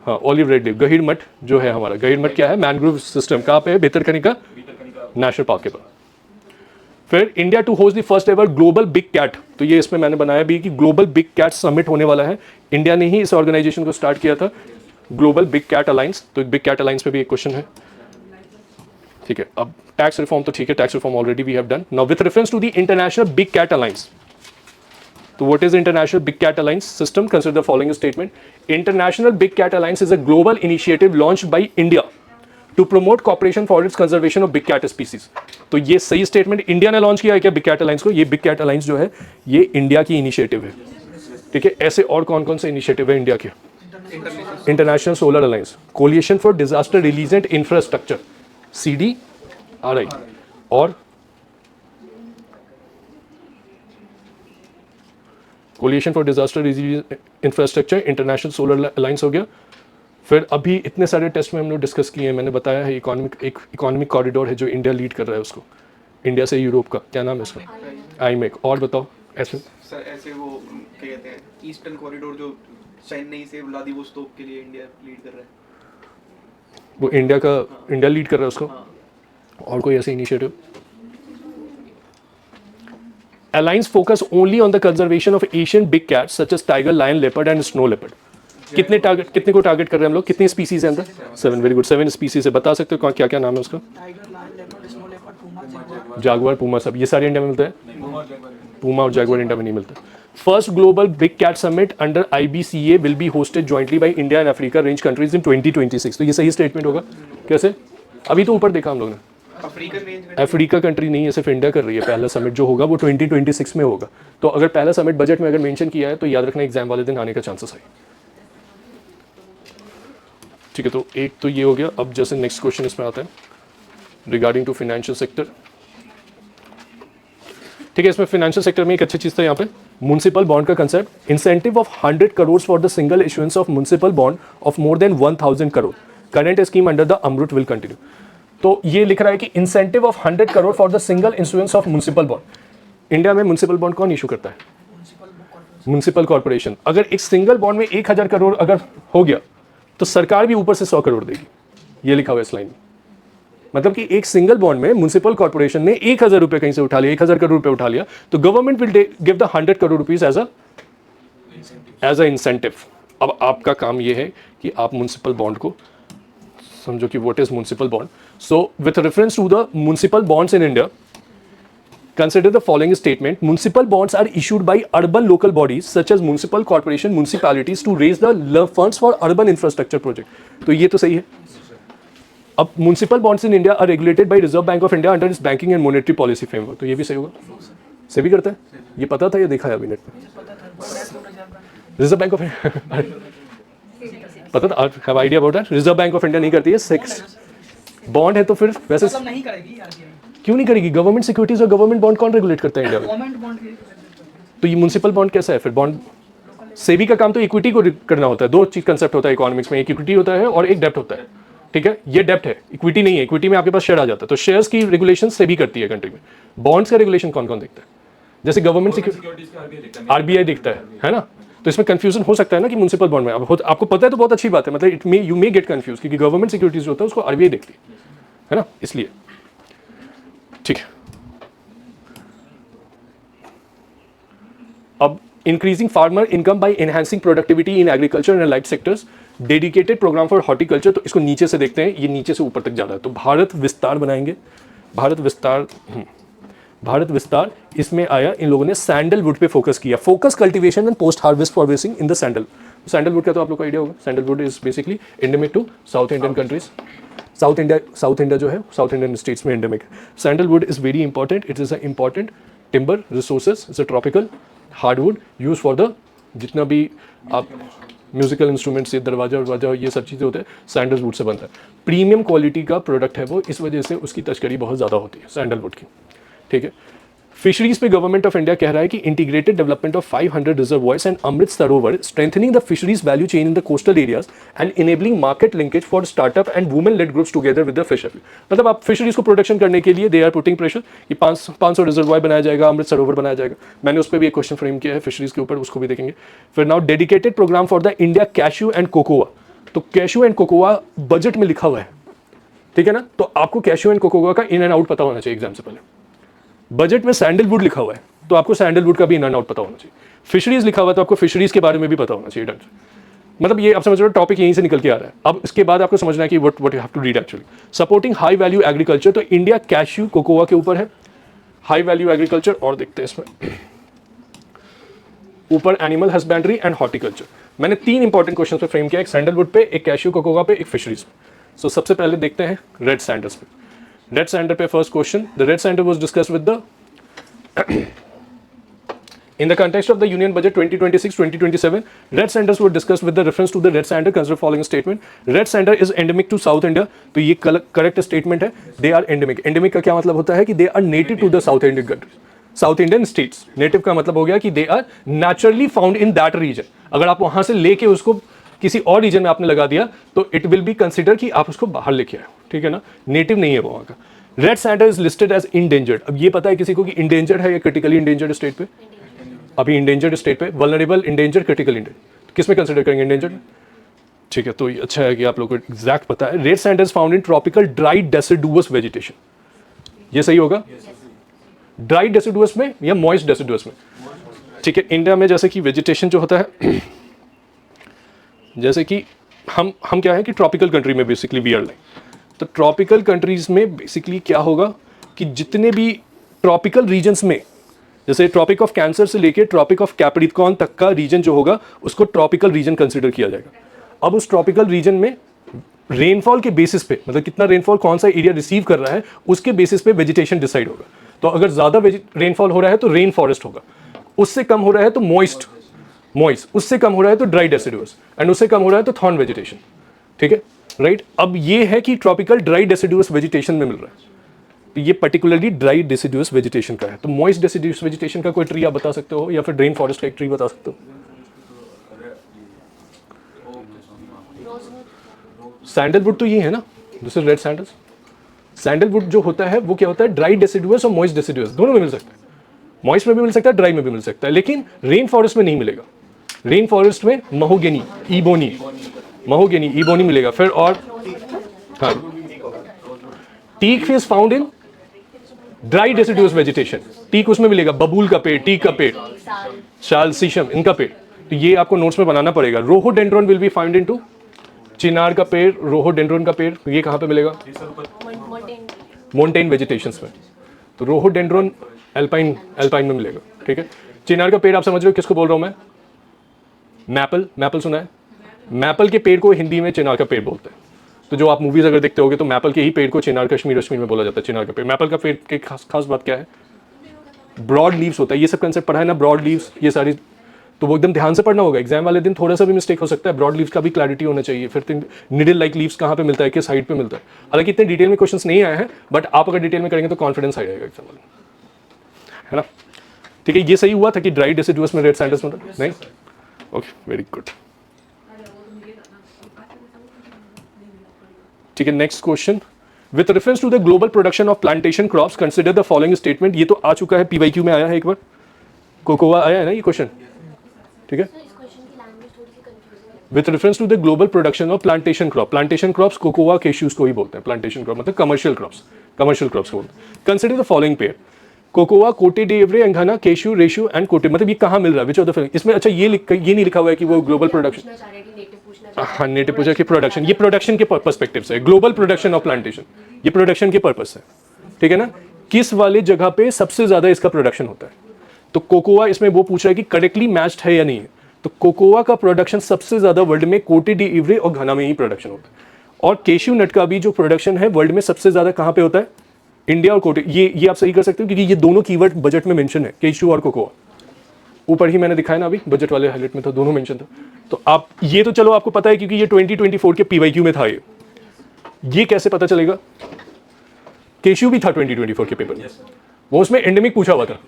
हाँ, ऑलिव रेड लीफ. गहीर मठ जो है हमारा, गहीर मठ क्या है? Mangrove system. कहाँ पे है? भितरकनिका नेशनल पार्क के पास. फिर India to host the first ever global big cat, तो ये इसमें मैंने बनाया भी कि ग्लोबल बिग कैट समिट होने वाला है। इंडिया ने ही इस ऑर्गेनाइजेशन को स्टार्ट किया था, ग्लोबल बिग कैट अलायंस। तो बिग कैट अलायंस पे भी एक क्वेश्चन है, ठीक है। अब टैक्स रिफॉर्म तो ठीक है, tax reform already we have done. Now with reference to the international big cat alliance, तो what is the International Big Cat Alliance system? Consider the following statement. International Big Cat Alliance is a global initiative launched by India to promote cooperation for its conservation of big cat species. तो ये सही statement India ने launch किया है क्या big cat alliance को? ये big cat alliance जो है ये इंडिया की इनिशिएटिव है, ठीक है। ऐसे और कौन कौन से इनिशिएटिव है इंडिया के? International Solar Alliance, coalition for disaster resilient infrastructure CDRI, और coalition for disaster religious infrastructure, International Solar Alliance हो गया। फिर अभी इतने सारे टेस्ट में हम लोग डिस्कस किए हैं, मैंने बताया है एक इकोनॉमिक कॉरिडोर है जो इंडिया लीड कर रहा है उसको, इंडिया से यूरोप का, क्या नाम है इसका? IMEC। और बताओ ऐसे सर, ऐसे वो क्या कहते हैं, ईस्टर्न कॉरिडोर जो चेन्नई से व्लादिवोस्तोक के लिए इंडिया लीड कर रहा है, वो इंडिया लीड कर रहा है उसको। और कोई ऐसे initiative? Alliance focus only on the conservation of Asian big cats such as tiger, lion, leopard and snow leopard. कितने को टारगेट कर रहे हैं हम लोग? कितनी स्पीसीज है अंदर? 7, वेरी गुड, 7 स्पीसीज है। बता सकते हो क्या क्या नाम है उसका? जागुआर, पूमा, सब ये सारे इंडिया में मिलते हैं? पूमा और जागुआर इंडिया में नहीं मिलते। First global big cat summit under IBCA will be hosted jointly by India and Africa range countries in 2026। तो ये सही स्टेटमेंट होगा। कैसे? अभी तो ऊपर देखा हम लोग ने, अफ्रीका कंट्री नहीं है, सिर्फ इंडिया कर रही है। पहला समिट जो होगा वो 2026 में होगा। तो अगर पहला समिट बजट में अगर मेंशन किया है तो याद रखना एग्जाम वाले दिन आने का चांसेस है, ठीक है। तो एक तो ये हो गया। अब जैसे नेक्स्ट क्वेश्चन इसमें आता है रिगार्डिंग टू फाइनेंशियल सेक्टर, ठीक है। इसमें फाइनेंशियल सेक्टर में एक अच्छी चीज था यहाँ पे, म्युनिसिपल बॉन्ड का concept, incentive of 100 crore for the single issuance of municipal bond of more than 1000 crore, current scheme under the AMRUT will continue. तो ये लिख रहा है कि incentive of 100 crore for the single issuance of municipal bond. India में municipal bond कौन issue करता है? Municipal corporation. अगर एक सिंगल बॉन्ड में 1000 करोड़ अगर हो गया तो सरकार भी ऊपर से 100 करोड़ देगी, ये लिखा हुआ है इस लाइन में। मतलब कि एक सिंगल बॉन्ड में म्युनिसिपल कॉर्पोरेशन ने 1000 रुपये कहीं से उठा लिया, 1000 करोड़ रुपये उठा लिया, तो government will give the 100 crore rupees as a incentive. अब आपका काम ये है कि आप म्युनिसिपल बॉन्ड को समझो कि what is municipal bond. So with reference to the municipal bonds in India, consider the following statement. Municipal bonds are issued by urban local bodies such as municipal corporation, municipalities to raise the funds for urban infrastructure project. तो ये तो सही है। अब municipal bonds in India are regulated by Reserve Bank of India under its banking and monetary policy framework. तो ये भी सही होगा, सेबी करता है, ये पता था या देखा है अभी नेट पे? रिजर्व बैंक ऑफ इंडिया पता था, have idea about that? Reserve bank of India नहीं करती है, 6 बॉन्ड है तो फिर वैसे नहीं करेगी यार, क्यों नहीं करेगी? गवर्नमेंट सिक्योरिटीज और गवर्नमेंट बॉन्ड कौन रेगुलेट करता है इंडिया में? गवर्नमेंट बॉन्ड तो ये म्युनिसिपल बॉन्ड कैसा है फिर? बॉन्ड सेबी का काम तो इक्विटी को करना होता है। दो चीज कंसेप्ट होता है इकोनॉमिक्स में, एक इक्विटी होता है और एक डेप्ट होता है, ठीक है। ये डेप्ट है, इक्विटी नहीं है। इक्विटी में आपके पास शेयर आ जाता है, तो शेयर्स की रेगुलेशन सेबी करती है कंट्री में। बॉन्ड्स का रेगुलेशन कौन कौन देखता है? जैसे गवर्नमेंट सिक्योरिटी RBI देखता है ना। तो इसमें कंफ्यूजन हो सकता है ना कि म्युनिसिपल बॉन्ड में, अब आपको पता है तो बहुत अच्छी बात है, मतलब यू मे गेट कंफ्यूज, क्योंकि गवर्नमेंट सिक्योरिटीज जो होता है उसको RBI देखती है ना, इसलिए, ठीक है। अब increasing farmer income by enhancing productivity in agriculture and life sectors, dedicated program for horticulture. तो इसको नीचे से देखते हैं, ये नीचे से ऊपर तक जा रहा है। तो भारत विस्तार बनाएंगे, भारत विस्तार इसमें आया, इन लोगों ने सैंडलवुड पे फोकस किया, focus cultivation and post harvest processing in the sandalwood का तो आप लोग को आइडिया होगा। Sandalwood is basically endemic to south Indian countries, south India जो है साउथ इंडियन स्टेट्स में endemic. Sandalwood is very important, it is a important timber resources, it's a tropical hardwood use for the जितना भी आप musical instruments, ये दरवाजा ये सब चीज़ें होते हैं सैंडलवुड से बनता है। प्रीमियम क्वालिटी का प्रोडक्ट है वो, इस वजह से उसकी तस्करी बहुत ज़्यादा होती है सैंडलवुड की, ठीक है। फिशरीज पे गवर्नमेंट ऑफ इंडिया कह रहा है कि integrated development of 500 reservoirs and Amrit Sarovar, strengthening the fisheries value chain in the coastal areas and enabling market linkage for startup and women led groups together with the fisher. मतलब आप fisheries को protection करने के लिए दे आर पुटिंग प्रेशर कि 500 reservoir बनाया जाएगा, अमृत सरोवर बनाया जाएगा। मैंने उस पर भी एक क्वेश्चन फ्रेम किया है फिशरीज के ऊपर, उसको भी देखेंगे। फिर now dedicated program for the India cashew and cocoa. तो कैश्यू एंड कोकोआ बजट में लिखा हुआ है, ठीक है ना। तो आपको कैश्यू एंड कोकोआ का इन एंड आउट पता होना चाहिए एग्जाम से पहले। बजट में सैंडलवुड लिखा हुआ है तो आपको सैंडलवुड का भी इन एंड आउट पता होना चाहिए, फिशरीज लिखा हुआ है तो आपको फिशरीज के बारे में भी पता होना चाहिए। डन, मतलब ये आप समझ रहे हो टॉपिक यहीं से निकल के आ रहा है। अब इसके बाद आपको समझना है कि what you have to read actually. Supporting high value agriculture, तो इंडिया कैश्यू कोकोआ के ऊपर है, हाई वैल्यू एग्रीकल्चर। और देखते हैं इसमें ऊपर एनिमल हस्बेंड्री एंड हॉर्टिकल्चर। मैंने 3 इंपॉर्टेंट क्वेश्चन पे फ्रेम किया, एक सैंडलवुड पे, एक कैश्यू कोकोआ पे, एक फिशरीज पे। सो सबसे पहले देखते हैं रेड सैंडर्स पे। रेड सैंडर पे first question, the red sander was discussed with the in the context of the Union Budget 2026-2027, red sanders were discussed with the reference to the red sander. Consider following statement: red sander is endemic to South India. तो ये correct statement है. They are endemic. Endemic का क्या मतलब होता है कि they are native to the South Indian countries, South Indian states. Native का मतलब हो गया कि they are naturally found in that region. अगर आप वहाँ से लेके उसको किसी और रीजन में आपने लगा दिया तो इट विल बी कंसिडर कि आप उसको बाहर लेके आए हो, ठीक है ना, नेटिव नहीं है वो वहाँ का। Red sander is listed as endangered. अब ये पता है किसी को कि इंडेंजर्ड है या क्रिटिकली इंडेंजर्ड स्टेट पे? अभी इंडेंजर्ड स्टेट पे, वल्नरेबल, इंडेंजर, क्रिटिकल इंडेंजर, किस में कंसिडर करेंगे? इंडेंजर्ड, ठीक है। तो ये अच्छा है कि आप लोग को एग्जैक्ट पता है। Red sander is found in tropical dry deciduous vegetation, ये सही होगा? ड्राई डेसिडुअस में या मॉइस्ट डेसिडुअस में? ठीक है। इंडिया में जैसे कि वेजिटेशन जो होता है जैसे कि हम क्या है कि ट्रॉपिकल कंट्री में बेसिकली वी आर लाइक, तो ट्रॉपिकल कंट्रीज में बेसिकली क्या होगा कि जितने भी ट्रॉपिकल रीजन्स में, जैसे ट्रॉपिक ऑफ कैंसर से लेके ट्रॉपिक ऑफ कैप्रिकॉर्न तक का रीजन जो होगा उसको ट्रॉपिकल रीजन कंसिडर किया जाएगा। अब उस ट्रॉपिकल रीजन में रेनफॉल के बेसिस पे, मतलब कितना रेनफॉल कौन सा एरिया रिसीव कर रहा है उसके बेसिस पे वेजिटेशन डिसाइड होगा। तो अगर ज़्यादा रेनफॉल हो रहा है तो रेन फॉरेस्ट होगा, उससे कम हो रहा है तो मॉइस्ट, उससे कम हो रहा है तो ड्राई डेसिडुअस, एंड उससे कम हो रहा है तो थॉर्न वेजिटेशन, ठीक है, राइट। अब ये है कि ट्रॉपिकल ड्राई डेसिडुअस वेजिटेशन में मिल रहा है, तो ये पर्टिकुलरली ड्राई डेसिडुअस वेजिटेशन का है। तो मॉइस्ट डेसिडुअस वेजिटेशन का कोई ट्री आप बता सकते हो या फिर रेन फॉरेस्ट का एक ट्री बता सकते हो? सैंडलवुड तो ये है ना, दूसरे रेड सैंडल्स। सैंडलवुड जो होता है वो क्या होता है, ड्राई डेसिडुअस और मॉइस्ट डेसिडुअस दोनों में मिल सकता है। मॉइस्ट में भी मिल सकता है, ड्राई में भी मिल सकता है, लेकिन रेन फॉरेस्ट में नहीं मिलेगा। रेन फॉरेस्ट में महोगेनी, इबोनी मिलेगा। फिर और हाँ, teak is found in dry deciduous vegetation, teak उसमें मिलेगा, बबूल का पेड़, टीक का पेड़, शाल, शीशम, इनका पेड़। तो ये आपको नोट्स में बनाना पड़ेगा। Rhododendron will be found in two, चिनार का पेड़, रोहोडेंड्रॉन का पेड़, ये कहाँ पे मिलेगा? मोन्टेन वेजिटेशंस में। तो रोहोडेंड्रॉन एल्पाइन में मिलेगा, ठीक है। चिनार का पेड़ आप समझ रहे हो किसको बोल रहा हूँ मैं? मैपल सुना है? मैपल के पेड़ को हिंदी में चिनार का पेड़ बोलते हैं। तो जो आप मूवीज अगर देखते होगे तो मैपल के ही पेड़ को चिनार कश्मीर में बोला जाता है, चिनार का पेड़। मैपल का पेड़ की खास बात क्या है? ब्रॉड लीव्स होता है। ये सब कंसेप्ट पढ़ा है ना, ब्रॉड लीव्स, ये सारी, तो वो एकदम ध्यान से पढ़ना होगा। एग्जाम वाले दिन थोड़ा सा भी मिस्टेक हो सकता है, ब्रॉड लीव्स का भी क्लैरिटी होना चाहिए। फिर निडल लाइक लीव्स कहाँ पे मिलता है, किस साइड पे मिलता है। हालांकि इतने डिटेल में क्वेश्चंस नहीं आए हैं, बट आप अगर डिटेल में करेंगे तो कॉन्फिडेंस आ जाएगा एग्जाम वाले, है ना, ठीक है। ये सही हुआ था कि ड्राई डेसिडुअस में रेड सैंडल्स में नहीं? ओके, वेरी गुड, ठीक है। Next question, with reference to the global production of plantation crops consider the following statement. ये तो आ चुका है, पीवाईक्यू में आया है एक बार, कोकोआ आया है ना ये क्वेश्चन, ठीक है। With reference to the global production of plantation crop, plantation crops cocoa cashews को ही बोलते हैं। प्लांटेशन क्रॉप मतलब कमर्शियल क्रॉप्स को बोलते हैं। Consider the following pair, cocoa, Cote d'Ivoire, and Ghana, cashew, रेशू एंड कोटे। मतलब ये कहाँ मिल रहा है, विच ऑफ द फॉलोइंग? इसमें अच्छा ये नहीं लिखा हुआ है कि वो ग्लोबल प्रोडक्शन, हाँ, नेटिव पूजा की प्रोडक्शन, ये प्रोडक्शन के पर्सपेक्टिव से, ग्लोबल प्रोडक्शन ऑफ प्लांटेशन, ये प्रोडक्शन के पर्पस से, ठीक है ना, किस वाले जगह पे सबसे ज्यादा इसका प्रोडक्शन होता है। तो कोकोआ इसमें वो पूछ रहा है कि करेक्टली मैच्ड है या नहीं है। तो कोकोआ का प्रोडक्शन सबसे ज्यादा वर्ल्ड में कोटे डी इवरे और घाना में ही प्रोडक्शन होता है। और केशू नट का भी जो प्रोडक्शन है वर्ल्ड में सबसे ज्यादा कहाँ पे होता है? इंडिया और कोटे। ये आप सही कर सकते हो क्योंकि ये दोनों कीवर्ड बजट में मेंशन है, केशू और कोकोआ। ऊपर ही मैंने दिखाया ना, अभी बजट वाले हाईलाइट में था, दोनों मेंशन था। तो आप ये तो चलो आपको पता है क्योंकि ये 2024 के पीवाईक्यू में था। ये कैसे पता चलेगा? केशू भी था 2024 के पेपर में, वो उसमें एंडेमिक पूछा हुआ था,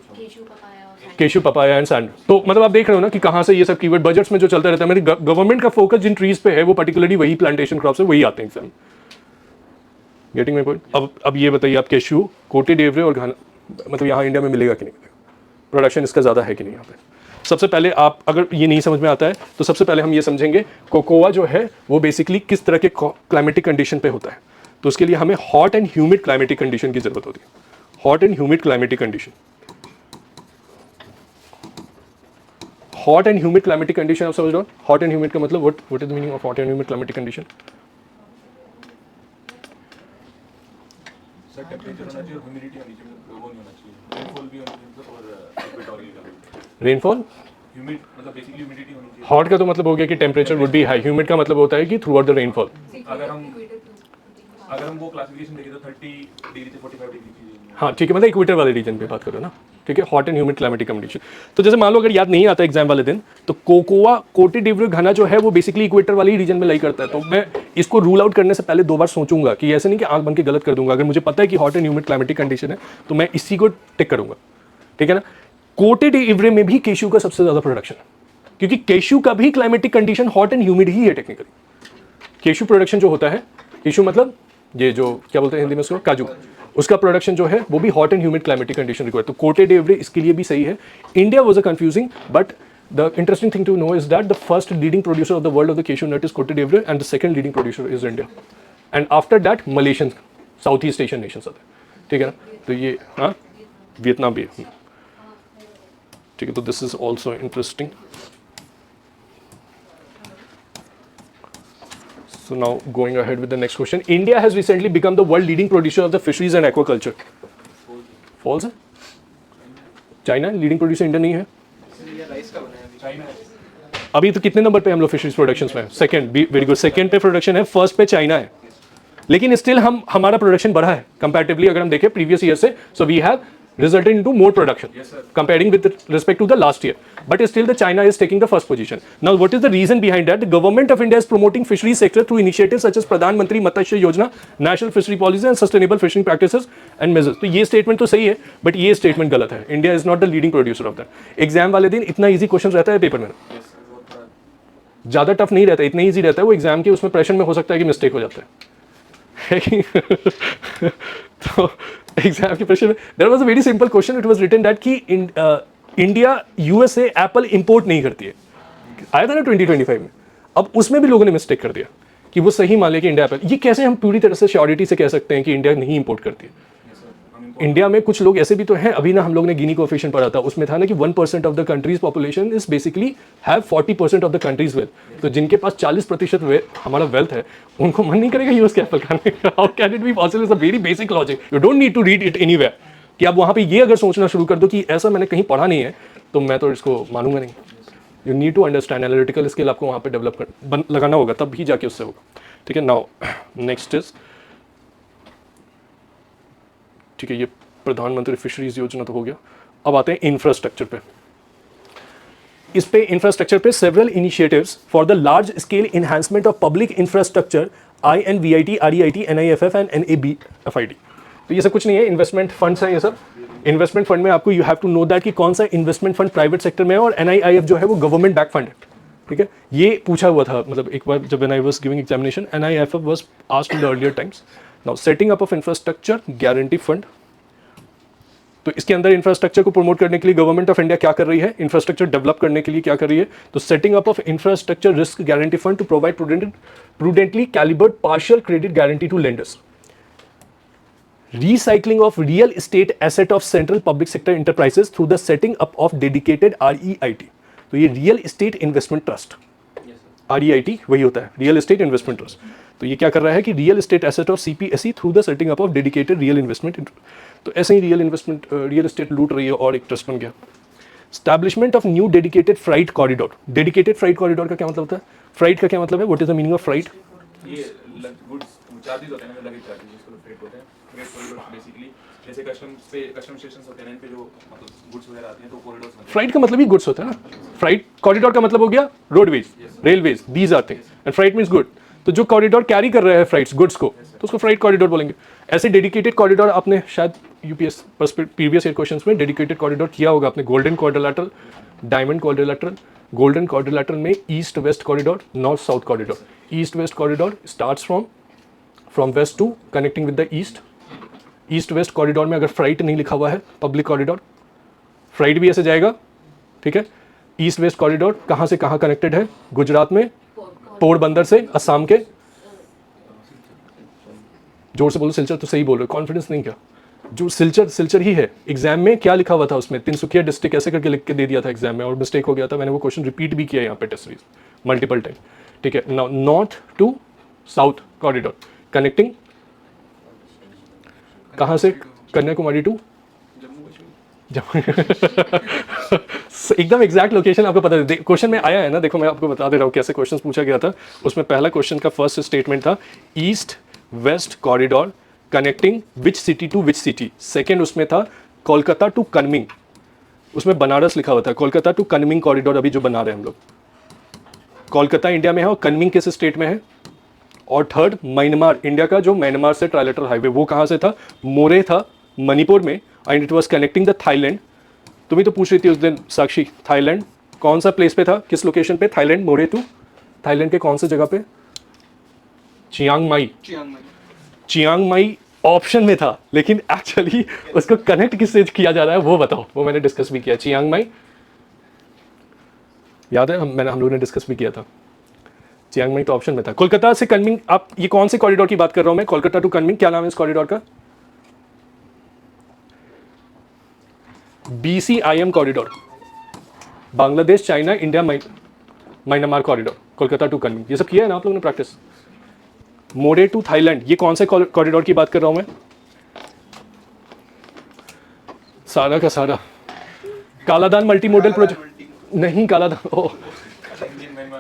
केशू, पपाया एंड सैंड। तो मतलब आप देख रहे हो ना कि कहाँ से ये सब कीवर्ड बजट्स में जो चलता रहता है। मेरी गवर्नमेंट का फोकस जिन ट्रीज पे है वो पर्टिकुलरली वही प्लांटेशन क्रॉप्स है, वही आते हैं एग्जाम। Getting my point? अब ये बताइए आप, केशू, कोटे डेवरे और घाना, मतलब यहाँ इंडिया में मिलेगा कि नहीं मिलेगा? प्रोडक्शन इसका ज़्यादा है कि नहीं यहाँ पे? सबसे पहले आप, अगर ये नहीं समझ में आता है तो सबसे पहले हम ये समझेंगे कोकोआ जो है वो बेसिकली किस तरह के क्लाइमेटिक कंडीशन पे होता है। तो उसके लिए हमें hot and humid climatic condition की ज़रूरत होती है। Hot and humid climatic condition. Hot and humid climatic condition आप समझ रहे हो. हॉट एंड ह्यूमिड का मतलब what is the meaning of hot and humid climatic condition. Sir temperature होना चाहिए, ह्यूमिडिटी होनी चाहिए, वो नहीं होना चाहिए, रेनफॉल भी होना चाहिए और इक्वेटोरियल का. रेनफॉल. ह्यूमिड मतलब बेसिकली ह्यूमिडिटी होनी चाहिए. हॉट का तो मतलब हो गया कि temperature would be high. Humid का मतलब होता है कि थ्रू आउट द रेनफॉल. अगर हम वो क्लासिफिकेशन देखें तो 30 डिग्री से 45 डिग्री की. हाँ ठीक है, मतलब इक्वेटर वाले रीजन पे बात करो ना. ठीक है, hot and humid climatic condition. तो जैसे मान लो अगर याद नहीं आता एग्जाम वाले दिन, तो कोकोआ कोटे डिवरे घना जो है वो बेसिकली इक्वेटर वाले ही रीजन में लाई करता है. तो मैं इसको रूल आउट करने से पहले 2 बार सोचूंगा कि ऐसे नहीं कि आंख बन के गलत कर दूंगा. अगर मुझे पता है कि hot and humid climatic condition है तो मैं इसी को टिक करूंगा. ठीक है ना. कोटे डिवरे में भी केशू का सबसे ज्यादा प्रोडक्शन है, क्योंकि केशू का भी climatic condition hot and humid ही है टेक्निकली. केशू प्रोडक्शन जो होता है, केशू मतलब ये जो क्या बोलते हैं हिंदी में उसको, काजू, उसका प्रोडक्शन जो है वो भी hot and humid climatic condition required. तो कोटे डिवरे इसके लिए भी सही है. India was a confusing, but the interesting thing to know is that the first leading producer of the world of the cashew nut is Cote d'Ivoire and the second leading producer is India. And after that Malaysian, south east Asian nations आते हैं. ठीक है ना. तो ये हाँ, Vietnam भी है. ठीक है, तो this is also interesting. So now going ahead with the next question. India has recently become the world leading producer of the fisheries and aquaculture. False है? China leading producer India नहीं है. ये rice का बनाया अभी. China है. अभी तो कितने नंबर पे हम लोग फिशरीज प्रोडक्शंस में हैं? सेकंड. Very good. सेकंड पे प्रोडक्शन है, फर्स्ट पे चाइना है. लेकिन स्टिल हमारा प्रोडक्शन बढ़ा है कंपैरेटिवली अगर हम देखें प्रीवियस ईयर से. So we have resulted into more production comparing with respect to the last year, but still the China is taking the first position. Now what is the reason behind that? The government of India is promoting fisheries sector through initiatives such as Pradhan Mantri Matsya Yojana, National Fishery Policy and Sustainable Fishing Practices and Measures. तो ये statement तो सही है, but ये statement गलत है. India is not the leading producer of that. Exam वाले दिन इतना easy question रहता है पेपर में, ज़्यादा टफ नहीं रहता, इतना easy रहता है. वो एग्जाम के उसमें प्रेशर में हो सकता है कि मिस्टेक हो जाता है. तो एग्जाम के प्रेशर में there was a very simple question. It was written that कि इंडिया यूएसए एप्पल इंपोर्ट नहीं करती है. आया था ना 2025 में. अब उसमें भी लोगों ने मिस्टेक कर दिया कि वो सही मान लिया कि इंडिया एप्पल. ये कैसे हम पूरी तरह से श्योरिटी से कह सकते हैं कि इंडिया नहीं इंपोर्ट करती है. इंडिया में कुछ लोग ऐसे भी तो हैं. अभी ना हम लोग ने गिनी कोएफिशिएंट पढ़ा था, उसमें था ना कि 1% of the countries population is basically have 40% of the countries wealth. तो जिनके पास 40% हमारा वेल्थ है, उनको मन नहीं करेगा यूएस के एप्पल खाने का. How can it be possible? Is a very basic logic. You don't need to read it anywhere. कि आप वहाँ पे ये अगर सोचना शुरू कर दो कि ऐसा मैंने कहीं पढ़ा नहीं है, तो मैं तो इसको मानूंगा नहीं. You need to understand analytical skill आपको वहाँ पे डेवलप लगाना होगा, तब भी जाके उससे होगा. ठीक है. नाउ नेक्स्ट इज, ठीक है, ये प्रधानमंत्री फिशरीज योजना तो हो गया. अब आते हैं इंफ्रास्ट्रक्चर पे. इस पे इंफ्रास्ट्रक्चर पे several initiatives for the large scale enhancement of public infrastructure INVIT, REIT, NIFF and NABFID. तो ये सब कुछ नहीं है, इन्वेस्टमेंट फंड्स हैं ये सब. इन्वेस्टमेंट फंड में आपको you have to know that कि कौन सा इन्वेस्टमेंट फंड प्राइवेट सेक्टर में है और NIIF जो है वो गवर्नमेंट बैक फंड है. ठीक है, ये पूछा हुआ था मतलब एक बार जब when I was giving examination, NIIF was asked in the earlier times. Now setting up of infrastructure guarantee fund. तो इसके अंदर इंफ्रास्ट्रक्चर को प्रमोट करने के लिए गवर्नमेंट ऑफ इंडिया क्या कर रही है, इंफ्रास्ट्रक्चर डेवलप करने के लिए क्या कर रही है. तो setting up of infrastructure risk guarantee fund to provide prudently calibrated partial credit guarantee to lenders. Recycling of real estate asset of central public sector enterprises through the setting up of dedicated REIT. तो ये real estate investment trust, REIT वही होता है, real estate investment trust. तो ये क्या कर रहा है कि real estate asset of CPSE through the setting up of dedicated real investment. तो ऐसे ही रियल एस्टेट लूट रही है और एक ट्रस्ट बन गया. Establishment of new dedicated freight corridor. Dedicated freight corridor का क्या मतलब होता है? Freight का क्या मतलब है? What is the meaning of freight? ये गुड्स चार्जेस होते हैं ना, लगेज चार्जेस जिसको फ्रेट होते हैं. फ्रेट कॉरिडोर बेसिकली जैसे कस्टम स्टेशंस होते हैं इन पे जो मतलब गुड्स वगैरह आती हैं तो कॉरिडोर्स में. फ्राइट का मतलब ही गुड्स होता है ना. फ्राइट कॉरिडोर का मतलब हो गया roadways, railways, these are things and freight means good. तो जो कॉरिडोर कैरी कर रहा है फ्राइट्स गुड्स को, तो उसको फ्राइट कॉरिडोर बोलेंगे. ऐसे डेडिकेटेड कॉरिडोर आपने शायद यूपीएस प्रीवियस ईयर क्वेश्चंस में डेडिकेटेड कॉरिडोर किया होगा आपने. Golden quadrilateral, diamond quadrilateral. Golden quadrilateral में east west corridor, north south corridor. East west corridor starts from west to connecting with the east. East west corridor में अगर freight नहीं लिखा हुआ है, पब्लिक कॉरिडोर, फ्राइट भी ऐसे जाएगा. ठीक है. ईस्ट वेस्ट कॉरिडोर कहाँ से कहाँ कनेक्टेड है? गुजरात में पोरबंदर से असम के, जोर से बोलो, सिलचर तो सही बोल रहे हो, कॉन्फिडेंस नहीं क्या, जो सिलचर ही है, एग्जाम में क्या लिखा हुआ था उसमें, तिनसुकिया डिस्ट्रिक्ट ऐसे करके लिख के दे दिया था एग्जाम में और मिस्टेक हो गया था, मैंने वो क्वेश्चन रिपीट भी किया यहाँ पे टेस्ट सीरीज मल्टीपल टाइम। ठीक है, north to south corridor connecting कहाँ से, कन्याकुमारी टू एकदम एग्जैक्ट लोकेशन आपको पता है, क्वेश्चन में आया है ना, देखो मैं आपको बता दे रहा हूँ कैसे क्वेश्चन पूछा गया था। उसमें पहला क्वेश्चन का फर्स्ट स्टेटमेंट था east west corridor connecting which city to which city. Second उसमें था कोलकाता टू कनमिंग, उसमें बनारस लिखा हुआ था, कोलकाता टू कनमिंग कॉरिडोर अभी जो बना रहे हैं हम लोग, कोलकाता इंडिया में है और कनमिंग किस स्टेट में है। और थर्ड म्यांमार, इंडिया का जो म्यांमार से ट्राइलेटरल हाईवे वो कहाँ से था, मोरे था मणिपुर में, and it was connecting the Thailand. तुम ही तो पूछ रही थी उस दिन साक्षी, थाईलैंड कौन सा प्लेस पे था, किस लोकेशन पे, थाईलैंड मोरे टू, थाईलैंड के कौन सी जगह पे, चियांग माई ऑप्शन में था, लेकिन एक्चुअली उसको कनेक्ट किससे किया जा रहा है वो बताओ, वो मैंने डिस्कस भी किया। चियांग माई याद है, हम लोगों ने डिस्कस भी किया था। चियांग माई तो ऑप्शन में था। कोलकाता से कनमिंग, आप ये कौन से कॉरिडोर की बात कर रहा हूं मैं, कोलकाता टू कनमिंग, क्या नाम है इस कॉरिडोर का, BCIM corridor, Bangladesh China India Myanmar corridor, Kolkata to Kunming, ये सब किया है ना आप लोगों ने प्रैक्टिस। मोरे टू थाईलैंड, ये कौन से कॉरिडोर की बात कर रहा हूं मैं, सारा का सारा कालादान मल्टी मॉडल प्रोजेक्ट नहीं,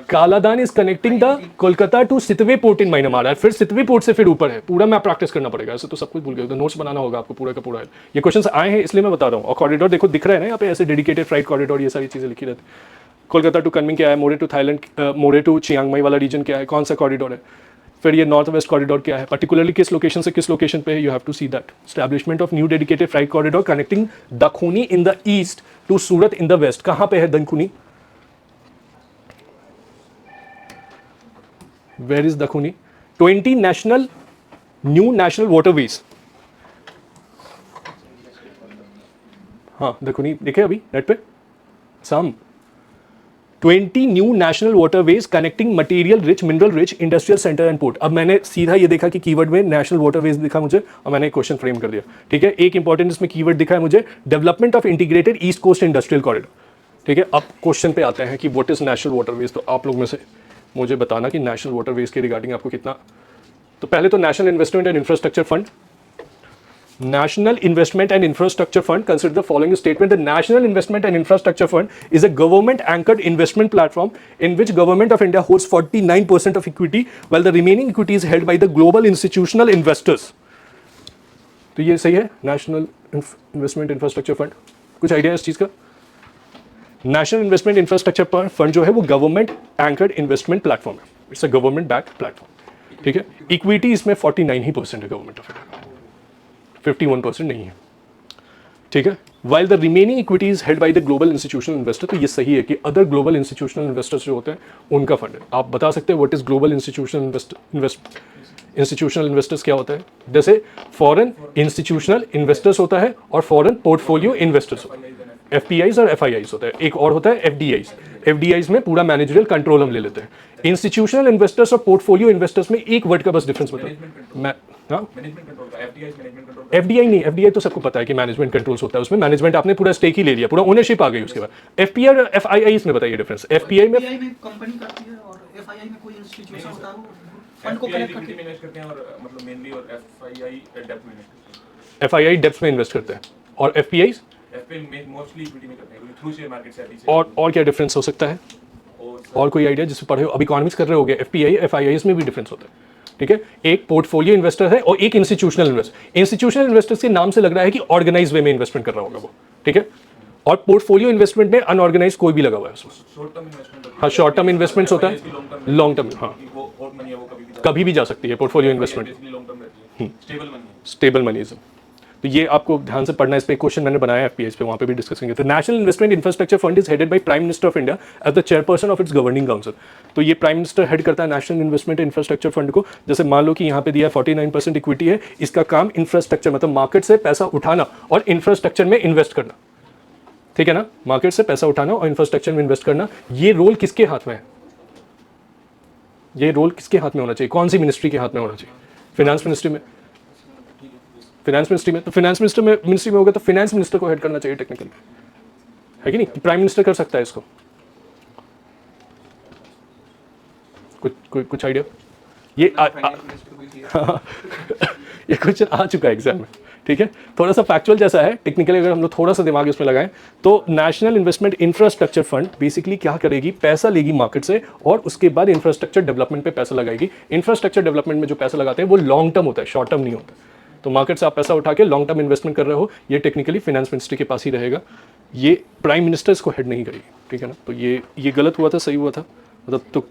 Kaladan is connecting the Kolkata to Sittwe port in Myanmar, फिर सितवे पोर्ट से फिर ऊपर है, पूरा मैं प्रैक्टिस करना पड़ेगा, ऐसे तो सब कुछ भूल गया, तो नोट्स बनाना होगा आपको पूरा का पूरा। ये क्वेश्चंस आए हैं इसलिए मैं बता रहा हूँ। और कॉरिडोर देखो दिख रहा है ना यहाँ पे, ऐसे डेडिकेटेड फ्लाइट कॉरिडोर, ये सारी चीजें लिखी रहती। कोलकाता टू कनमिंग क्या है, Moreh to Thailand, Moreh to Chiang Mai वाला रीजन क्या है, कौन सा कॉरिडोर है, फिर ये नॉर्थ वेस्ट कॉरिडोर क्या है, पर्टिकुलरली किस लोकेशन से किस लोकेशन पे है, you have to see that. Establishment of new dedicated flight corridor connecting Dankuni in the east to Surat in the west, कहाँ पे है Dankuni, where is Dankuni. 20 new national waterways, हाँ दखुनी देखे अभी नेट पे some 20 new national waterways connecting material rich mineral rich industrial centre and port. अब मैंने सीधा ये देखा कि कीवर्ड में नेशनल वाटरवेज दिखा मुझे और मैंने एक क्वेश्चन फ्रेम कर दिया। ठीक है, एक इंपॉर्टेंट इसमें कीवर्ड दिखा है मुझे, development of integrated east coast industrial corridor. ठीक है, अब क्वेश्चन पे आते हैं कि व्हाट इज नेशनल वाटरवेज। तो आप लोग में से मुझे बताना कि नेशनल वाटरवेज के रिगार्डिंग आपको कितना, तो पहले तो national investment and infrastructure fund, National Investment and Infrastructure Fund, consider the following statement. The National Investment and Infrastructure Fund is a government-anchored investment platform in which Government of India holds 49% of equity, while the remaining equity is held by the global institutional investors. तो ये सही है, National Investment Infrastructure Fund। कुछ idea है इस चीज़ का? National Investment Infrastructure Fund जो है वो government-anchored investment platform है। It's a government-backed platform। ठीक है, इक्विटी इसमें 49% ही है गवर्नमेंट ऑफ इंडिया, 51% नहीं है। ठीक है, while the remaining equity is held by the global institutional investor. तो ये सही है कि अदर ग्लोबल इंस्टीट्यूशनल इन्वेस्टर्स जो होते हैं उनका फंड है। आप बता सकते हैं what is global institutional investors क्या होता है? जैसे फॉरेन इंस्टीट्यूशनल इन्वेस्टर्स होता है और फॉरेन पोर्टफोलियो इन्वेस्टर्स होता है, FPIs और FIIs होता है। एक और होता है FDIs। FDIs में पूरा मैनेजरियल कंट्रोल हम ले लेते हैं। इंस्टीट्यूशनल इन्वेस्टर्स और पोर्टफोलियो इन्वेस्टर्स में एक वर्ड का बस डिफरेंस बताओ। FDI नहीं, FDI तो सबको पता है कि मैनेजमेंट कंट्रोल्स होता है, उसमें मैनेजमेंट आपने पूरा स्टेक ही ले लिया, पूरा ओनरशिप आ गई उसके बाद। FPI और FIIs में बताइए डिफरेंस। FPI में कंपनी करती है और FII में कोई इंस्टीट्यूशन होता है वो फंड को कनेक्ट करके इन्वेस्ट करते हैं, और मतलब मेनली, और FII डेब्ट में इन्वेस्ट करते हैं। FII डेब्ट में इन्वेस्ट करते हैं और FPIs मोस्टली इक्विटी में करते हैं, थ्रू शेयर मार्केट से अभी से। और क्या डिफरेंस हो सकता है? और कोई आइडिया जिससे पढ़े हो? अब इकोनॉमिक्स कर रहे होगे, FPI FIIs में भी डिफरेंस होता है। ठीक है, एक पोर्टफोलियो इन्वेस्टर है और एक इंस्टीट्यूशनल इन्वेस्टर। इंस्टीट्यूशनल इन्वेस्टर्स के नाम से लग रहा है कि ऑर्गेनाइज वे में इन्वेस्टमेंट कर रहा होगा वो। ठीक है, और पोर्टफोलियो इन्वेस्टमेंट में अनऑर्गेनाइज कोई भी लगा हुआ है उसमें। हाँ, शॉर्ट टर्म इन्वेस्टमेंट्स होता है, लॉन्ग टर्म, हाँ कभी भी जा सकती है पोर्टफोलियो इन्वेस्टमेंट, स्टेबल मनीज़म। तो ये आपको ध्यान से पढ़ना है, इस पे क्वेश्चन मैंने बनाया FPIs पे, वहाँ पे भी डिस्कस करेंगे। तो national investment infrastructure fund is headed by prime minister of India as the chairperson of its governing council. तो ये प्राइम मिनिस्टर हेड करता है नेशनल इन्वेस्टमेंट इंफ्रास्ट्रक्चर फंड को। जैसे मान लो कि यहाँ पे दिया 49% इक्विटी है, इसका काम इंफ्रास्ट्रक्चर मतलब मार्केट से पैसा उठाना और इंफ्रास्ट्रक्चर में इन्वेस्ट करना। ठीक है ना, मार्केट से पैसा उठाना और इंफ्रास्ट्रक्चर में इन्वेस्ट करना। ये रोल किसके हाथ में है? ये रोल किसके हाथ में होना चाहिए? कौन सी मिनिस्ट्री के हाथ में होना चाहिए? फाइनेंस मिनिस्ट्री में। फाइनेंस मिनिस्ट्री में, तो फाइनेंस मिनिस्ट्री में होगा तो फाइनेंस मिनिस्टर को हेड करना चाहिए टेक्निकली, है कि नहीं? प्राइम मिनिस्टर कर सकता है इसको, कुछ आइडिया? ये फाइनेंस मिनिस्टर कोई थी ये क्वेश्चन आ चुका है एग्जाम में, ठीक है? थोड़ा सा फैक्चुअल जैसा है, टेक्निकली अगर हम लोग थोड़ा सा दिमाग इसमें लगाएं तो national investment infrastructure fund basically क्या करेगी, पैसा लेगी मार्केट से और उसके बाद इंफ्रास्ट्रक्चर डेवलपमेंट पे पैसा लगाएगी। इंफ्रास्ट्रक्चर डेवलपमेंट में जो पैसा लगाते हैं वो लॉन्ग टर्म होता है, शॉर्ट टर्म नहीं होता। तो मार्केट से आप पैसा उठा के लॉन्ग टर्म इन्वेस्टमेंट कर रहे हो, ये टेक्निकली फाइनेंस मिनिस्ट्री के पास ही रहेगा, ये प्राइम मिनिस्टर इसको हेड नहीं करेगी, ठीक है ना? तो ये गलत हुआ था, सही हुआ था, मतलब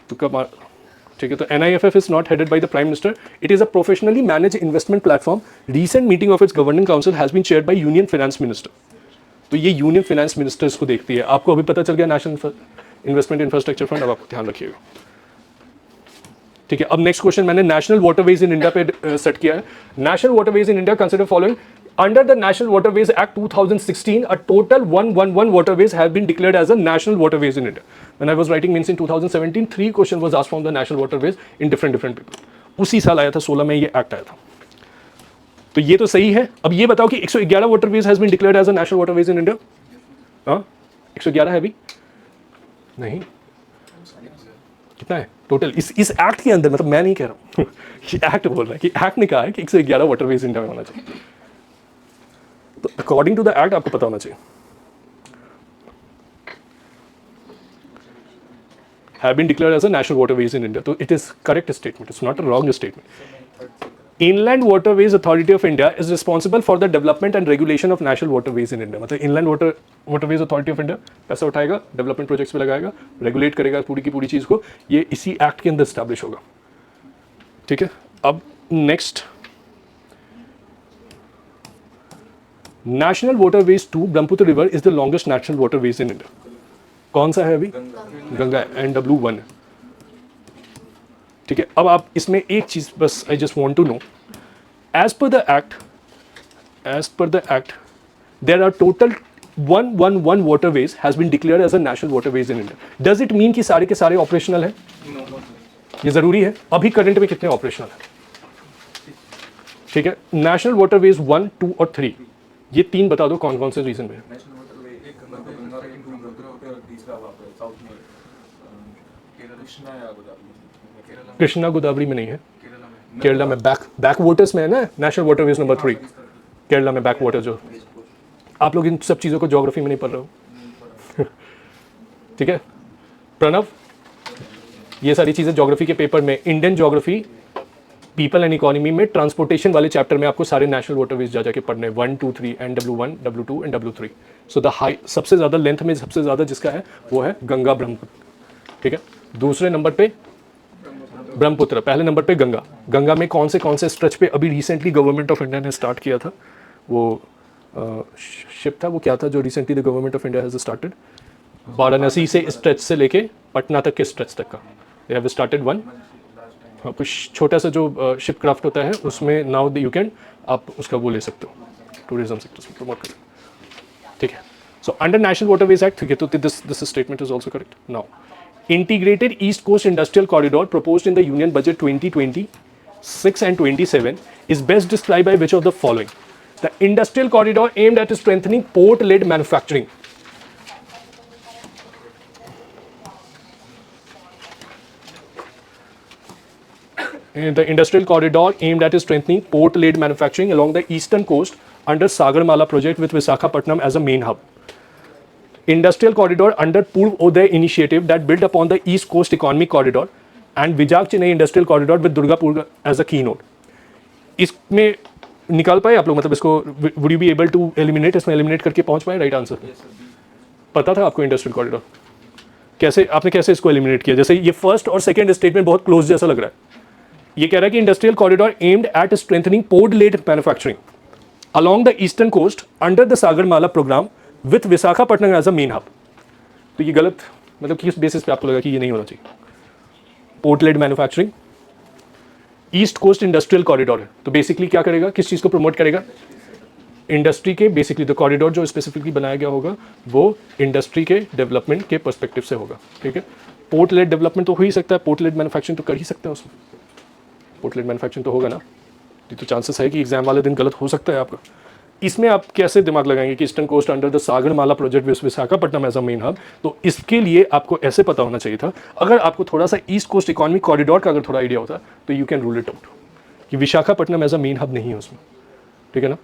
तुक्का मार, ठीक है? तो NIFF is not headed by the Prime Minister. It is a professionally managed investment platform. Recent meeting of its governing council has been chaired by Union Finance Minister. तो ये यूनियन फाइनेंस मिनिस्टर इसको देखती है। आपको अभी पता चल गया नेशनल इन्वेस्टमेंट इंफ्रास्ट्रक्चर फंड, अब आपको ध्यान रखिएगा, ठीक है? अब नेक्स्ट क्वेश्चन मैंने नेशनल वाटरवेज इन इंडिया पे सेट किया है। National waterways in India consider following Under the National Waterways Act 2016, a total 111 waterways have been declared as a national waterways in India. When I was writing means in 2017, 3 questions was asked from the national waterways in different people. उसी साल आया था 16 में ये act आया था। तो ये तो सही है। अब ये बताओ कि 111 waterways has been declared as a national waterways in India? हाँ, 111 है अभी? नहीं, कितना है टोटल इस एक्ट के अंदर? मतलब मैं नहीं कह रहा हूँ ये एक्ट बोल रहा है कि एक्ट ने कहा है कि 111 वाटरवेज इंडिया में होना चाहिए। तो अकॉर्डिंग टू द एक्ट आपको पता होना चाहिए। Have been declared as a national waterways in India. So it is correct statement. It's not a wrong statement. Inland Waterways Authority of India is responsible for the development and regulation of national waterways in India. मतलब Inland Waterways Authority of India पैसा उठाएगा, development projects पे लगाएगा, regulate करेगा पूरी की पूरी चीज़ को, ये इसी एक्ट के अंदर स्टैब्लिश होगा, ठीक है? अब next, national waterways 2 Brahmaputra river is the longest national waterways in India. कौन सा है अभी? गंगा, NW1 है, ठीक है? अब आप इसमें एक चीज बस, I just want to know, as per the act there are total 111 waterways has been declared as a national waterways in India. Does it mean कि सारे के सारे ऑपरेशनल है? ये जरूरी है? अभी करंट में कितने ऑपरेशनल है, ठीक है? नेशनल वाटरवेज 1, 2 और 3, ये 3 बता दो कौन कौन से रीजन में? कृष्णा गोदावरी में नहीं है, केरला में बैक वाटर्स में है ना नेशनल वाटरवेज नंबर 3, केरला में बैक वाटर। जो आप लोग इन सब चीज़ों को ज्योग्राफी में नहीं पढ़ रहे हो ठीक है प्रणव, ये सारी चीज़ें ज्योग्राफी के पेपर में, Indian geography people and economy में ट्रांसपोर्टेशन वाले चैप्टर में आपको सारे नेशनल वाटरवेज जा जाके पढ़ने, 1, 2, 3, NW1, W2 and W3। So the high, सबसे ज़्यादा लेंथ में सबसे ज़्यादा जिसका है वो है गंगा ब्रह्मपुत्र, ठीक है? दूसरे नंबर पे ब्रह्मपुत्र, पहले नंबर पे गंगा। गंगा में कौन से स्ट्रेच पे अभी रिसेंटली गवर्नमेंट ऑफ इंडिया ने स्टार्ट किया था, वो शिप था, वो क्या था जो recently the government of India has started? Varanasi से स्ट्रेच से लेके पटना तक के स्ट्रेच तक का दे हैव स्टार्टेड वन। हाँ, कुछ छोटा सा जो शिप क्राफ्ट होता है उसमें नाउ यू कैन, आप उसका वो ले सकते हो, टूरिज्म सेक्टर में प्रमोट कर, ठीक है? So under national waterways act, ठीक है? तो this statement is also correct. Now Integrated East Coast Industrial Corridor proposed in the Union Budget 2026 and 27 is best described by which of the following? The industrial corridor aimed at strengthening port-led manufacturing. The industrial corridor aimed at strengthening port-led manufacturing along the eastern coast under Sagarmala project with Visakhapatnam as a main hub. Industrial corridor under Purv Uday initiative that built upon the East Coast Economic Corridor and Vijay Chennai Industrial Corridor with Durgapur as a keynote. इसमें निकाल पाए आप लोग, मतलब इसको would you be able to eliminate, इसमें eliminate करके पहुंच पाए राइट आंसर? पता था आपको इंडस्ट्रियल कॉरिडोर कैसे, आपने कैसे इसको एलिमिनेट किया? जैसे ये फर्स्ट और सेकंड स्टेटमेंट बहुत क्लोज जैसा लग रहा है। ये कह रहा है कि industrial corridor aimed at strengthening port led manufacturing along the eastern coast under the Sagarmala program with Visakhapatnam as a main hub. तो ये गलत, मतलब किस बेसिस पे आपको लगा कि ये नहीं होना चाहिए? Port led manufacturing, east coast industrial corridor है, तो बेसिकली क्या करेगा, किस चीज़ को प्रमोट करेगा? इंडस्ट्री के, बेसिकली द कॉरिडोर जो स्पेसिफिकली बनाया गया होगा वो इंडस्ट्री के डेवलपमेंट के पर्सपेक्टिव से होगा, ठीक है? पोर्ट लेड डेवलपमेंट तो हो ही सकता है, पोर्ट लेड मैन्युफैक्चरिंग तो कर ही सकते हैं उसमें, पोर्ट लेड मैन्युफैक्चरिंग तो होगा ना, ये तो चांसेस है कि एग्जाम वाले दिन गलत हो सकता है आपका। इसमें आप कैसे दिमाग लगाएंगे कि eastern coast under the Sagarmala project Visakhapatnam as a main hub, तो इसके लिए आपको ऐसे पता होना चाहिए था। अगर आपको थोड़ा सा ईस्ट कोस्ट इकोनॉमिक कॉरिडोर का अगर थोड़ा आइडिया होता तो you can rule it out कि Visakhapatnam as a main hub नहीं है उसमें, ठीक है ना।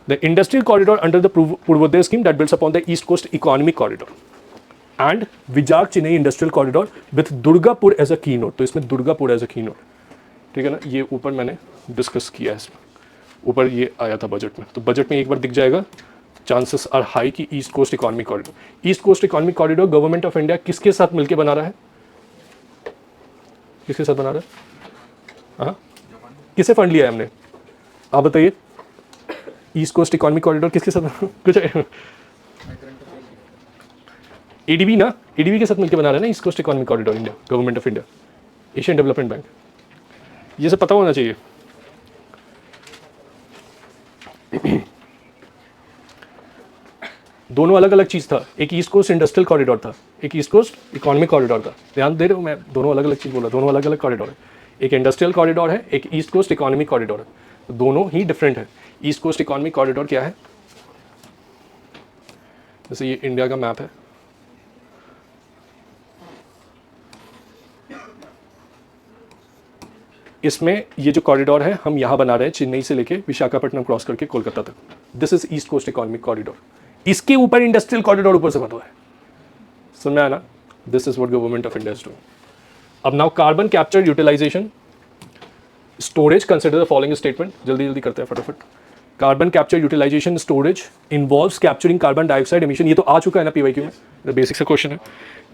The industrial corridor under the Purvodaya scheme that builds upon the east coast economic corridor and Vizag Chennai industrial corridor with Durgapur as a key node, तो इसमें Durgapur as a key note, ठीक है ना। ये ऊपर मैंने डिस्कस किया है, इसमें ऊपर ये आया था बजट में, तो बजट में एक बार दिख जाएगा। चांसेस आर हाई कि east coast economic corridor, east coast economic corridor government of India किसके साथ मिलकर बना रहा है, किसके साथ बना रहा है, हाँ किसे फंड लिया है हमने, आप बताइए। ईस्ट कोस्ट इकोनॉमिक कॉरिडोर किसके साथ कुछ एडीबी ना, एडीबी के साथ मिलकर बना रहा है ना east coast economic corridor India, government of India, Asian development bank, ये सब पता होना चाहिए। दोनों अलग अलग चीज था, एक ईस्ट कोस्ट इंडस्ट्रियल कॉरिडोर था, एक ईस्ट कोस्ट इकोनॉमिक कॉरिडोर था। ध्यान दे रहे हो, मैं दोनों अलग अलग चीज बोला, दोनों अलग अलग कॉरिडोर है, एक इंडस्ट्रियल कॉरिडोर है, एक ईस्ट कोस्ट इकोनॉमिक कॉरिडोर है, तो दोनों ही डिफरेंट है। ईस्ट कोस्ट इकोनॉमिक कॉरिडोर क्या है, जैसे ये इंडिया का मैप है, इसमें ये जो कॉरिडोर है हम यहाँ बना रहे हैं चेन्नई से लेके विशाखापट्टनम क्रॉस करके कोलकाता तक, this is east coast economic corridor. इसके ऊपर इंडस्ट्रियल कॉरिडोर ऊपर से बना हुआ है, सुन में आया ना, this is what government of India is doing. अब now carbon capture utilisation storage, consider the following statement, जल्दी जल्दी करते हैं फटाफट। Carbon capture utilisation storage involves capturing carbon dioxide emission, ये तो आ चुका है ना पीवाईक्यू में, बेसिक सा क्वेश्चन है।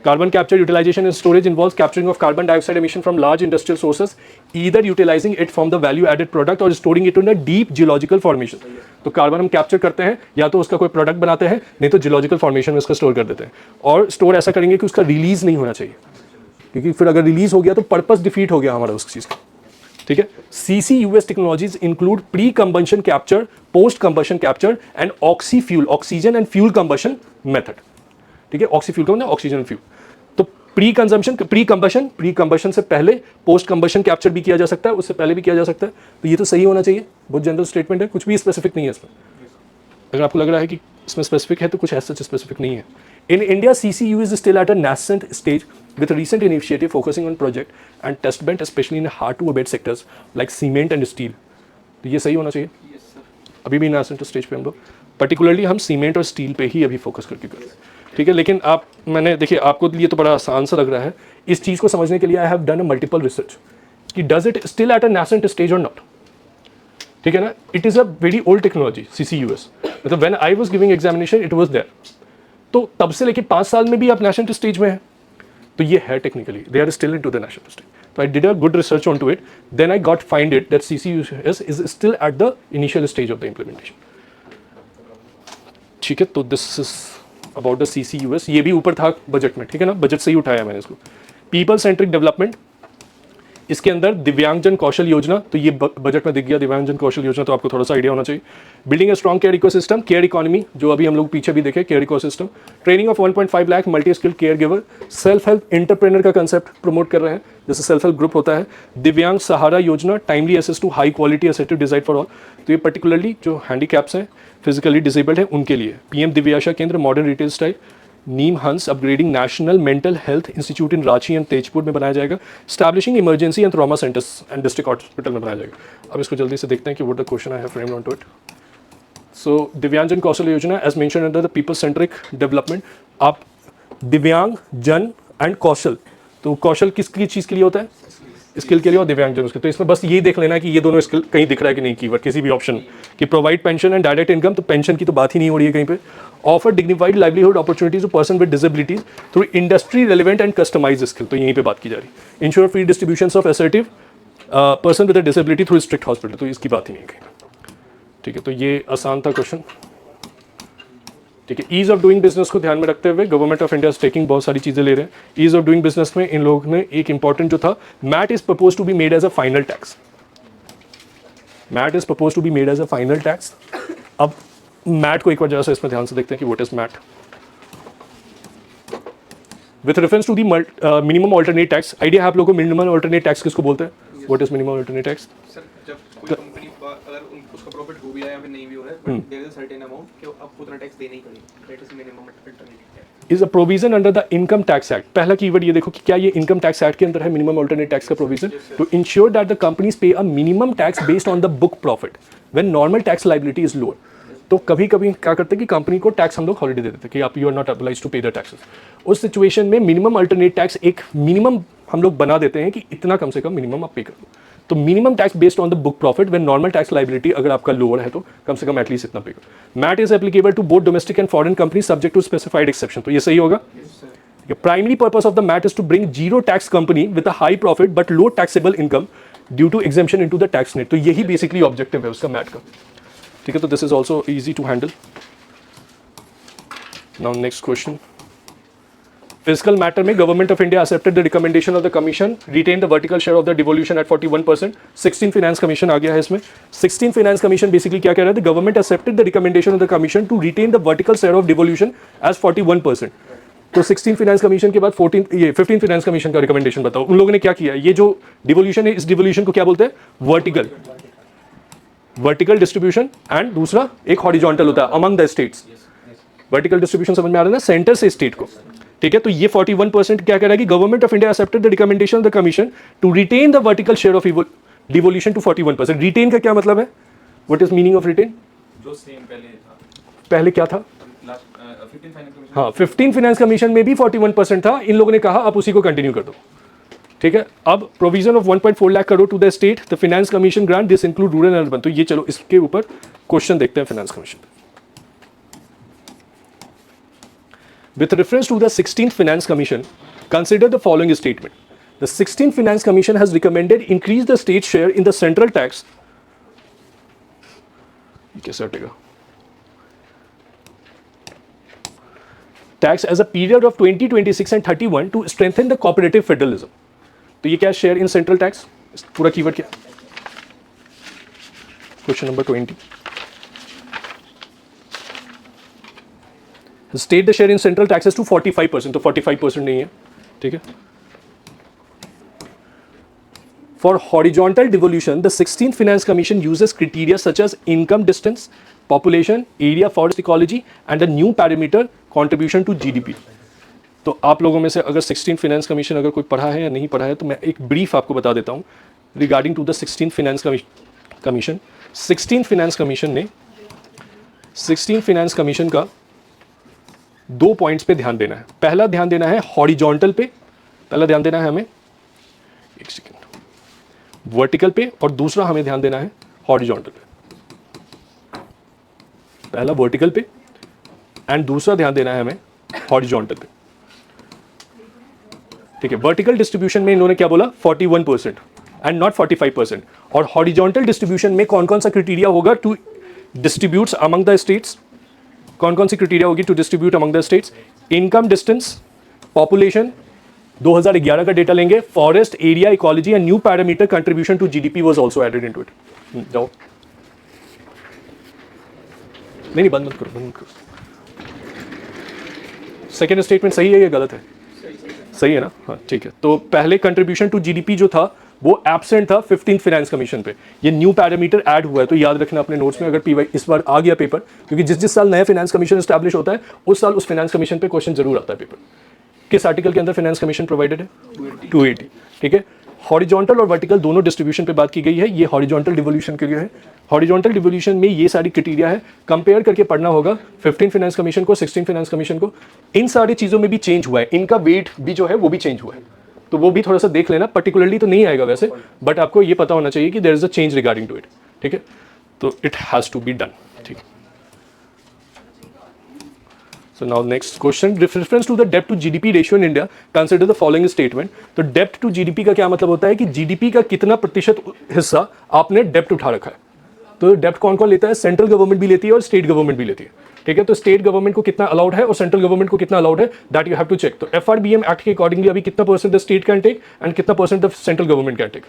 Carbon capture utilization and storage involves capturing of carbon dioxide emission from large industrial sources, either utilizing it from the value-added product or storing it in a deep geological formation. तो carbon हम capture करते हैं, या तो उसका कोई product बनाते हैं, नहीं तो जियोलॉजिकल फॉर्मेशन में उसका स्टोर कर देते हैं, और स्टोर ऐसा करेंगे कि उसका रिलीज नहीं होना चाहिए, क्योंकि फिर अगर रिलीज हो गया तो पर्पस डिफीट हो गया हमारा उस चीज़ का, ठीक है। CCUS technologies include pre combustion capture, post combustion capture and oxy fuel, oxygen and fuel combustion method, ठीक है। ऑक्सी फ्यूल का मतलब ऑक्सीजन फ्यूल, तो प्री कंबशन से पहले पोस्ट कंबशन कैप्चर भी किया जा सकता है, उससे पहले भी किया जा सकता है, तो ये तो सही होना चाहिए। बहुत जनरल स्टेटमेंट है, कुछ भी स्पेसिफिक नहीं है इसमें। अगर आपको लग रहा है कि इसमें स्पेसिफिक है तो कुछ ऐसा स्पेसिफिक नहीं है। In India CCU is still at a nascent stage with recent initiative focusing on project and test bed especially in hard to abate sectors like cement and steel, तो ये सही होना चाहिए। अभी भी nascent स्टेज पे हम लोग पर्टिकुलरली हम सीमेंट और स्टील पे ही अभी फोकस करके कर रहे हैं, ठीक है। लेकिन आप, मैंने देखिए आपको ये तो बड़ा आसान सा लग रहा है, इस चीज़ को समझने के लिए I have done a multiple research कि does it still at a nascent stage और नॉट, ठीक है ना। It is a very old technology CCUS, मतलब when I was giving examination it was there, तो तब से लेके 5 साल में भी आप nascent स्टेज में है, तो ये है technically they are still into the nascent stage. तो I did a good research on to it, then I got find it that CCUS is still at the initial stage of the implementation, ठीक है। तो this is about the CCUS, ये भी ऊपर था budget में, ठीक है ना, बजट से ही उठाया मैंने इसको। पीपल सेंट्रिक डेवलपमेंट, इसके अंदर दिव्यांगजन कौशल योजना, तो ये बजट में दिख गया दिव्यांगजन कौशल योजना, तो आपको थोड़ा सा आइडिया होना चाहिए। Building a strong care ecosystem, care economy, जो अभी हम लोग पीछे भी देखे, care ecosystem. Training of 1.5 lakh multi skill care giver, self help entrepreneur का कंसेप्ट प्रमोट कर रहे हैं, जैसे सेल्फ हेल्प ग्रुप होता है। Divyang Sahara Yojana, timely access to high quality assistive design for all, तो ये पर्टिकुलरली जो हैंडीकैप्स हैं, फिजिकली डिसेबल्ड है, उनके लिए। PM दिव्याशा केंद्र, modern retail style. NIMHANS upgrading national mental health institute in Ranchi and Tezpur में बनाया जाएगा। Establishing emergency and trauma centres and district hospital में बनाया जाएगा। अब इसको जल्दी से देखते हैं कि what the question I have framed on to it. So Divyangjan Kaushal Yojana as mention under the people centric development, आप दिव्यांग जन एंड कौशल, तो कौशल किसकी चीज़ के लिए होता है, स्किल के लिए, और दिव्यांगजन उसके, तो इसमें बस ये देख लेना है कि ये दोनों स्किल कहीं दिख रहा है कि नहीं कीवर्ड किसी भी ऑप्शन कि provide pension and direct income, तो पेंशन की तो बात ही नहीं हो रही है कहीं पे। Offer dignified livelihood opportunities to person with disabilities through industry relevant and customise skill, तो यहीं पे बात की जा रही है। Ensure free distribution of assertive person with disability through strict hospital, तो इसकी बात ही नहीं है कहीं, ठीक है। तो ये आसान था क्वेश्चन, ठीक है। ईज ऑफ डूइंग बिजनेस को ध्यान में रखते हुए गवर्नमेंट ऑफ इंडिया टेकिंग बहुत सारी चीजें ले रहे हैं। ईज ऑफ डूइंग बिजनेस में इन लोगों ने एक इंपॉर्टेंट जो था, MAT is propose to be made as a final tax, MAT is propose to be made as a final tax. अब मैट को एक बार जरा सा इसमें ध्यान से देखते हैं कि what is MAT. With reference to the minimum alternate tax, idea है आप लोगों को मिनिमम ऑल्टरनेट टैक्स किसको बोलते हैं, what is minimum alternate tax? Sir जब कोई कंपनी अगर उसका प्रॉफिट हो भी रहा है या फिर नहीं भी हो रहा है but there is a certain amount कि आपको उतना टैक्स देना ही पड़ेगा, that is minimum alternate is a provision under the income tax act. पहला कीवर्ड ये देखो कि क्या ये इनकम टैक्स एक्ट के अंदर है मिनिमम अल्टरनेट टैक्स का provision, to ensure that the companies pay a minimum tax based on the book profit when normal tax liability is lower. तो कभी कभी क्या करते हैं कि कंपनी को टैक्स हम लोग हॉलिडे दे देते हैं कि आप you are not obliged to pay the taxes. उस सिचुएशन में मिनिमम अल्टरनेट टैक्स एक मिनिमम हम लोग बना देते हैं कि इतना कम से कम मिनिमम आप पे कर दो। तो minimum tax based on the book profit when normal tax liability अगर आपका लोअर है तो कम से कम एटलीस्ट इतना पे करो। MAT is applicable to both domestic and foreign company subject to specified exception. तो ये सही होगा। Primary purpose of the MAT is to bring zero tax company with a high profit but low taxable income due to exemption into the tax net. तो यही basically objective है उसका mat का, ठीक है। तो this is also easy to handle. Now next question, physical matter में government of India accepted the recommendation of the commission, retain the vertical share of the devolution at 41%। 16 finance commission आ गया है इसमें। 16 finance commission basically क्या कह रहा है? Government accepted the recommendation of the commission to retain the vertical share of devolution as 41%। तो 16 finance commission के बाद 15 फाइनेंस कमीशन का रिकमेंडेशन बताओ उन लोगों ने क्या किया? ये जो डिवोल्यूशन है इस डिवोल्यूशन को क्या बोलते हैं? वर्टिकल डिस्ट्रीब्यूशन एंड दूसरा एक हॉरिजॉन्टल होता है among the states. Vertical distribution समझ में आ रहा है ना, सेंटर से स्टेट को, ठीक है। तो ये 41% क्या कह रहा है कि government of India accepted the recommendation of the commission to retain the vertical share of devolution to 41%। Retain का क्या मतलब है? What is meaning of retain? जो सेम पहले था, पहले क्या था? 15 फाइनेंस कमीशन। हाँ, 15 फाइनेंस कमीशन में भी 41% था। इन लोगों ने कहा आप उसी को कंटिन्यू कर दो, ठीक है। अब provision of 1.4 lakh crore to the state, the finance commission grant, this include rural and urban. तो ये चलो इसके ऊपर क्वेश्चन देखते हैं finance commission. With reference to the 16th Finance Commission, consider the following statement. The 16th Finance Commission has recommended increase the state share in the central tax. कैसे हटेगा? Tax as a period of 2026 and 31 to strengthen the cooperative federalism. तो ये क्या share in central tax? पूरा keyword क्या? Question number 20. State the share in central taxes to 45%। तो 45% नहीं है, ठीक है। For horizontal devolution the 16th finance commission uses criteria such as income distance, population, area, forest ecology and the new parameter contribution to GDP. तो आप लोगों में से अगर 16th फाइनेंस कमीशन अगर कोई पढ़ा है या नहीं पढ़ा है तो मैं एक ब्रीफ आपको बता देता हूं regarding to the 16th finance commission. 16th finance commission ने 16th फाइनेंस कमीशन का 2 पॉइंट्स पे ध्यान देना है। पहला ध्यान देना है हॉरिजॉन्टल पे, पहला ध्यान देना है हमें, एक सेकेंड, वर्टिकल पे, और दूसरा हमें ध्यान देना है हॉरिजॉन्टल पे। पहला वर्टिकल पे एंड दूसरा ध्यान देना है हमें हॉरिजॉन्टल पे, ठीक है। वर्टिकल डिस्ट्रीब्यूशन में इन्होंने क्या बोला? 41% एंड नॉट 45%। और हॉरिजॉन्टल डिस्ट्रीब्यूशन में कौन कौन सा क्राइटेरिया होगा to distribute among the states? कौन कौन सी क्राइटेरिया होगी to distribute among the states? Income distance, population, 2011 का डेटा लेंगे, forest area, ecology and new parameter contribution to GDP was also added into it. जाओ, नहीं बंद मत करो। सेकेंड स्टेटमेंट सही है या गलत है? सही है ना? हाँ, ठीक है। तो पहले कंट्रीब्यूशन टू जीडीपी जो था वो एब्सेंट था 15th फाइनेंस कमीशन पे। ये न्यू पैरामीटर ऐड हुआ है, तो याद रखना अपने नोट्स में अगर पीवाई इस बार आ गया पेपर, क्योंकि जिस साल नया फाइनेंस कमीशन एस्टैब्लिश होता है उस साल उस फाइनेंस कमीशन पे क्वेश्चन जरूर आता है पेपर। किस आर्टिकल के अंदर फाइनेंस कमीशन प्रोवाइडेड है? 280, ठीक है। हॉरिजॉन्टल और वर्टिकल दोनों डिस्ट्रीब्यूशन पे बात की गई है। ये हॉरिजॉन्टल डिवोल्यूशन के लिए है। हॉरिजॉन्टल डिवोल्यूशन में ये सारी क्राइटेरिया है, कंपेयर करके पढ़ना होगा 15 फाइनेंस कमीशन को, 16 फाइनेंस कमीशन को। इन सारी चीज़ों में भी चेंज हुआ है, इनका वेट भी जो है वो भी चेंज हुआ है, तो वो भी थोड़ा सा देख लेना। पर्टिकुलरली तो नहीं आएगा वैसे, बट आपको ये पता होना चाहिए कि there is a change regarding to it, ठीक है। तो it has to be done, ठीक है। So now next question, with reference to the debt to GDP ratio in India, consider the following statement. तो debt to GDP का क्या मतलब होता है कि GDP का कितना प्रतिशत हिस्सा आपने डेप्ट उठा रखा है। तो डेप्ट कौन कौन लेता है? सेंट्रल गवर्नमेंट भी लेती है और स्टेट गवर्नमेंट भी लेती है, ठीक है। तो स्टेट गवर्नमेंट को कितना अलाउड है और सेंट्रल गवर्नमेंट को कितना अलाउड है, that you have to check. तो FRBM एक्ट के अकॉर्डिंगली अभी कितना percent the state can take and कितना percent the central government can take?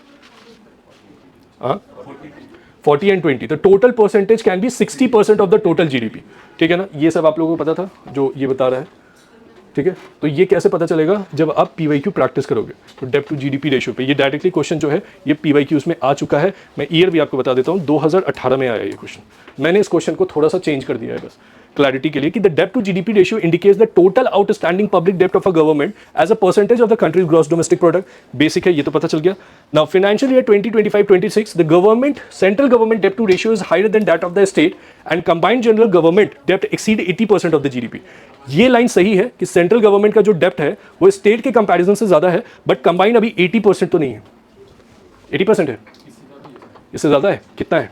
40 and 20। तो total percentage can be 60% of the total GDP, ठीक है ना। ये सब आप लोगों को पता था जो ये बता रहा है, ठीक है, तो ये कैसे पता चलेगा जब आप PYQ प्रैक्टिस करोगे। तो डेब्ट टू GDP रेशियो पे ये डायरेक्टली क्वेश्चन जो है ये PYQs में आ चुका है। मैं ईयर भी आपको बता देता हूँ, 2018 में आया ये क्वेश्चन। मैंने इस क्वेश्चन को थोड़ा सा चेंज कर दिया है बस क्लैरिटी के लिए कि द डेब्ट to GDP ratio indicates the total outstanding public डेब्ट of a government as a percentage of the countries gross domestic product. Basic है, ये तो पता चल गया। Now financial year 2025-26 the government central government डेब्ट two ratio is higher than that of the state and combined general government डेब्ट exceed 80% of the GDP। ये line सही है कि सेंट्रल गवर्नमेंट का जो डेब्ट है वो स्टेट के कंपैरिजन से ज्यादा है, बट कंबाइंड अभी 80% तो नहीं है। 80% है, इससे ज्यादा है, कितना है?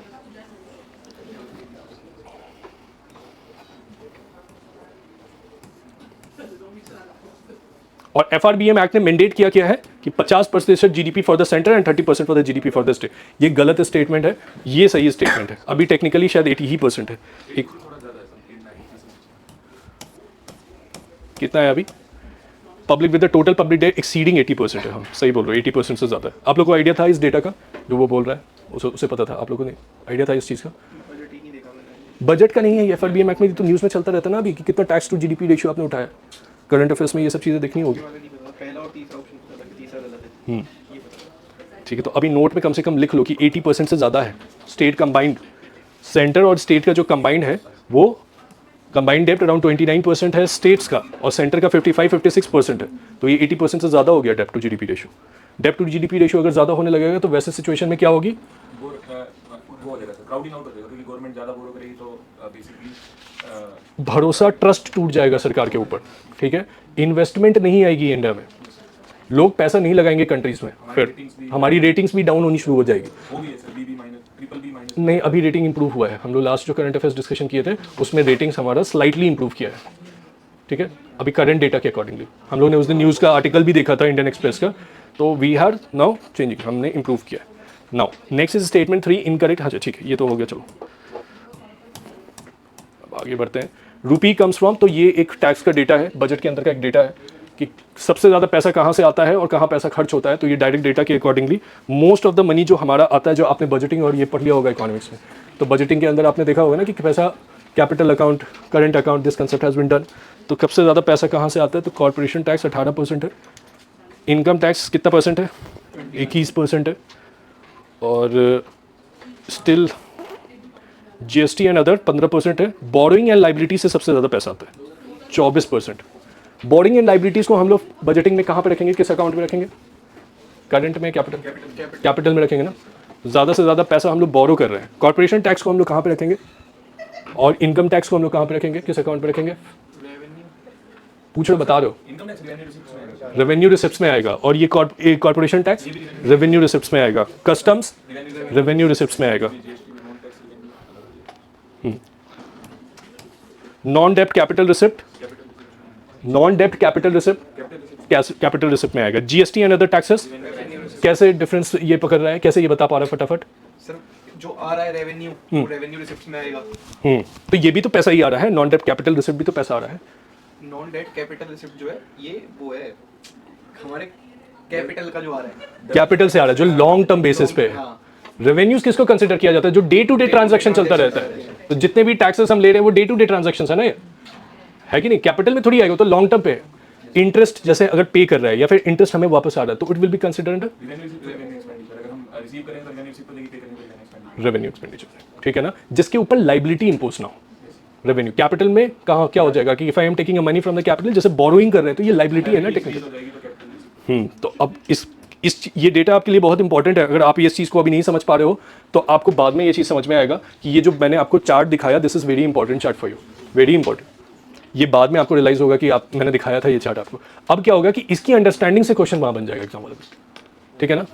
और FRBM एक्ट ने मैंडेट किया क्या है कि 50% GDP for the centre and 30% for the GDP for the state. ये गलत स्टेटमेंट है, ये सही स्टेटमेंट है। अभी टेक्निकली शायद 80% है। एक कितना है अभी? Public with the total public debt exceeding 80% है। हम सही बोल रहे हो, 80% से ज़्यादा है। आप लोगों को आइडिया था इस डेटा का जो वो बोल रहा है? उसे पता था? आप लोगों को नहीं आइडिया था इस चीज़ का? बजट ही नहीं देखा मैंने। बजट का नहीं है ये, FRBM एक्ट में तो न्यूज़ में चलता रहता है ना अभी कि कितना टैक्स टू GDP रेशियो आपने उठाया। करंट अफेयर्स में ये सब चीज़ें देखनी होगी। नहीं पता, पहला और तीसरा ऑप्शन पता था, तीसरा गलत है। ये पता। ठीक है, तो अभी नोट में कम से कम लिख लो कि 80% से ज़्यादा है स्टेट कंबाइंड। सेंटर और स्टेट का जो कंबाइंड है वो कंबाइंड डेप्ट अराउंड 29% है स्टेट्स का, और सेंटर का 55-56% है। तो ये 80% से ज़्यादा हो गया डेप्ट टू GDP रेशियो। डेप्ट टू GDP रेशियो अगर ज़्यादा होने लगेगा तो वैसे सिचुएशन में क्या होगी? वो हो जाएगा सर, क्राउडिंग आउट हो जाएगा, क्योंकि गवर्नमेंट ज़्यादा बोरो करेगी तो बेसिकली भरोसा, ट्रस्ट टूट जाएगा सरकार के ऊपर। ठीक है, इन्वेस्टमेंट नहीं आएगी इंडिया में, लोग पैसा नहीं लगाएंगे कंट्रीज में, फिर हमारी रेटिंग्स भी डाउन होनी शुरू हो जाएगी। वो भी है सर, BB माइनस, BBB-। नहीं, अभी रेटिंग इंप्रूव हुआ है। हम लोग लास्ट जो करंट अफेयर्स डिस्कशन किए थे उसमें रेटिंग्स हमारा स्लाइटली इंप्रूव किया है। ठीक है, अभी करंट डेटा के अकॉर्डिंगली हम लोग ने उस दिन न्यूज़ का आर्टिकल भी देखा था इंडियन एक्सप्रेस का, तो वी हैव नाउ चेंजिंग, हमने इंप्रूव किया है। Now next is statement 3 incorrect. हाँ ठीक है, ये तो हो गया। चलो अब आगे बढ़ते हैं। रूपी कम्स फ्रॉम, तो ये एक टैक्स का डेटा है, बजट के अंदर का एक डेटा है कि सबसे ज़्यादा पैसा कहाँ से आता है और कहाँ पैसा खर्च होता है। तो ये डायरेक्ट डेटा के accordingly most of the money जो हमारा आता है, जो आपने बजटिंग और ये पढ़ लिया होगा इकोनॉमिक्स में, तो बजटिंग के अंदर आपने देखा होगा ना कि पैसा capital account, current account, this concept has been done. तो सबसे ज़्यादा पैसा कहाँ से आता है? तो कॉर्पोरेशन टैक्स 18% है, इनकम टैक्स कितना परसेंट है? 21% है, और स्टिल GST एंड अदर 15% है। बोरोइंग एंड लाइबिलिटी से सबसे ज़्यादा पैसा आता है 24%। बोरिंग एंड लाइबिलिटीज़ को हम लोग बजटिंग में कहाँ पे रखेंगे, किस अकाउंट में रखेंगे? करंट में, कैपिटल में रखेंगे ना। ज़्यादा से ज़्यादा पैसा हम लोग बोरो कर रहे हैं। कॉर्पोरेशन टैक्स को हम लोग कहाँ पे रखेंगे, और इनकम टैक्स को हम लोग कहाँ पे रखेंगे, किस अकाउंट पे रखेंगे? पूछ रहे, बता रहे हो? इनकम टैक्स रेवेन्यू रिसिप्ट्स में आएगा, रेवेन्यू रिसिप्ट्स में आएगा, और ये कॉर्पोरेशन टैक्स रेवेन्यू रिसिप्ट्स में आएगा, कस्टम्स रेवेन्यू रिसिप्ट्स में आएगा। नॉन डेप्ट कैपिटल रिसिप्ट, नॉन डेप्ट कैपिटल रिसिप्ट कैपिटल रिसिप्ट में आएगा। GST एंड अदर टैक्सेस कैसे डिफरेंस ये पकड़ रहा है, कैसे ये बता पा रहा है फटाफट? सर जो आ रहा है रेवेन्यू, वो रेवेन्यू रिसिप्ट्स में आएगा। तो ये भी तो पैसा ही आ रहा है, नॉन डेप्ट कैपिटल रिसिप्ट भी तो पैसा आ रहा है। नॉन डेट कैपिटल रिसिप्ट जो है ये वो है हमारे कैपिटल का जो आ रहा है, कैपिटल से आ रहा है जो लॉन्ग टर्म बेसिस पे है। हाँ। रेवेन्यूज किसको कंसिडर किया जाता है? जो डे टू डे ट्रांजैक्शन चलता रहता है। तो जितने भी टैक्सेस हम ले रहे हैं वो डे टू डे ट्रांजैक्शन है ना, ये है कि नहीं? कैपिटल में थोड़ी आएगा, तो लॉन्ग टर्म पे इंटरेस्ट जैसे अगर पे कर रहा है या फिर इंटरेस्ट हमें वापस आ रहा है तो it will be considered revenue receipt, revenue expenditure. अगर हम रिसीव करें तो रेवेन्यू रिसिप्ट को देखिए, पे करने को रेवेन्यू एक्सपेंडिचर, रेवेन्यू एक्सपेंडिचर। ठीक है ना, जिसके ऊपर लाइबिलिटी इंपोज ना हो। रेवेन्यू कैपिटल में कहाँ क्या हो जाएगा कि if I am taking a money from the capital, जैसे बोरोइंग कर रहे हैं तो ये लाइबिलिटी है ना टेक्निकल। हो जाएगी तो कैपिटल। तो अब इस ये डेटा आपके लिए बहुत इंपॉर्टेंट है। अगर आप इस चीज़ को अभी नहीं समझ पा रहे हो तो आपको बाद में ये चीज़ समझ में आएगा कि ये जो मैंने आपको चार्ट दिखाया, this is very important chart for you, very important. ये बाद में आपको रियलाइज होगा कि मैंने दिखाया था ये चार्ट आपको। अब क्या होगा कि इसकी अंडरस्टैंडिंग से क्वेश्चन वहाँ बन जाएगा एग्जाम वाले में। ठीक है ना।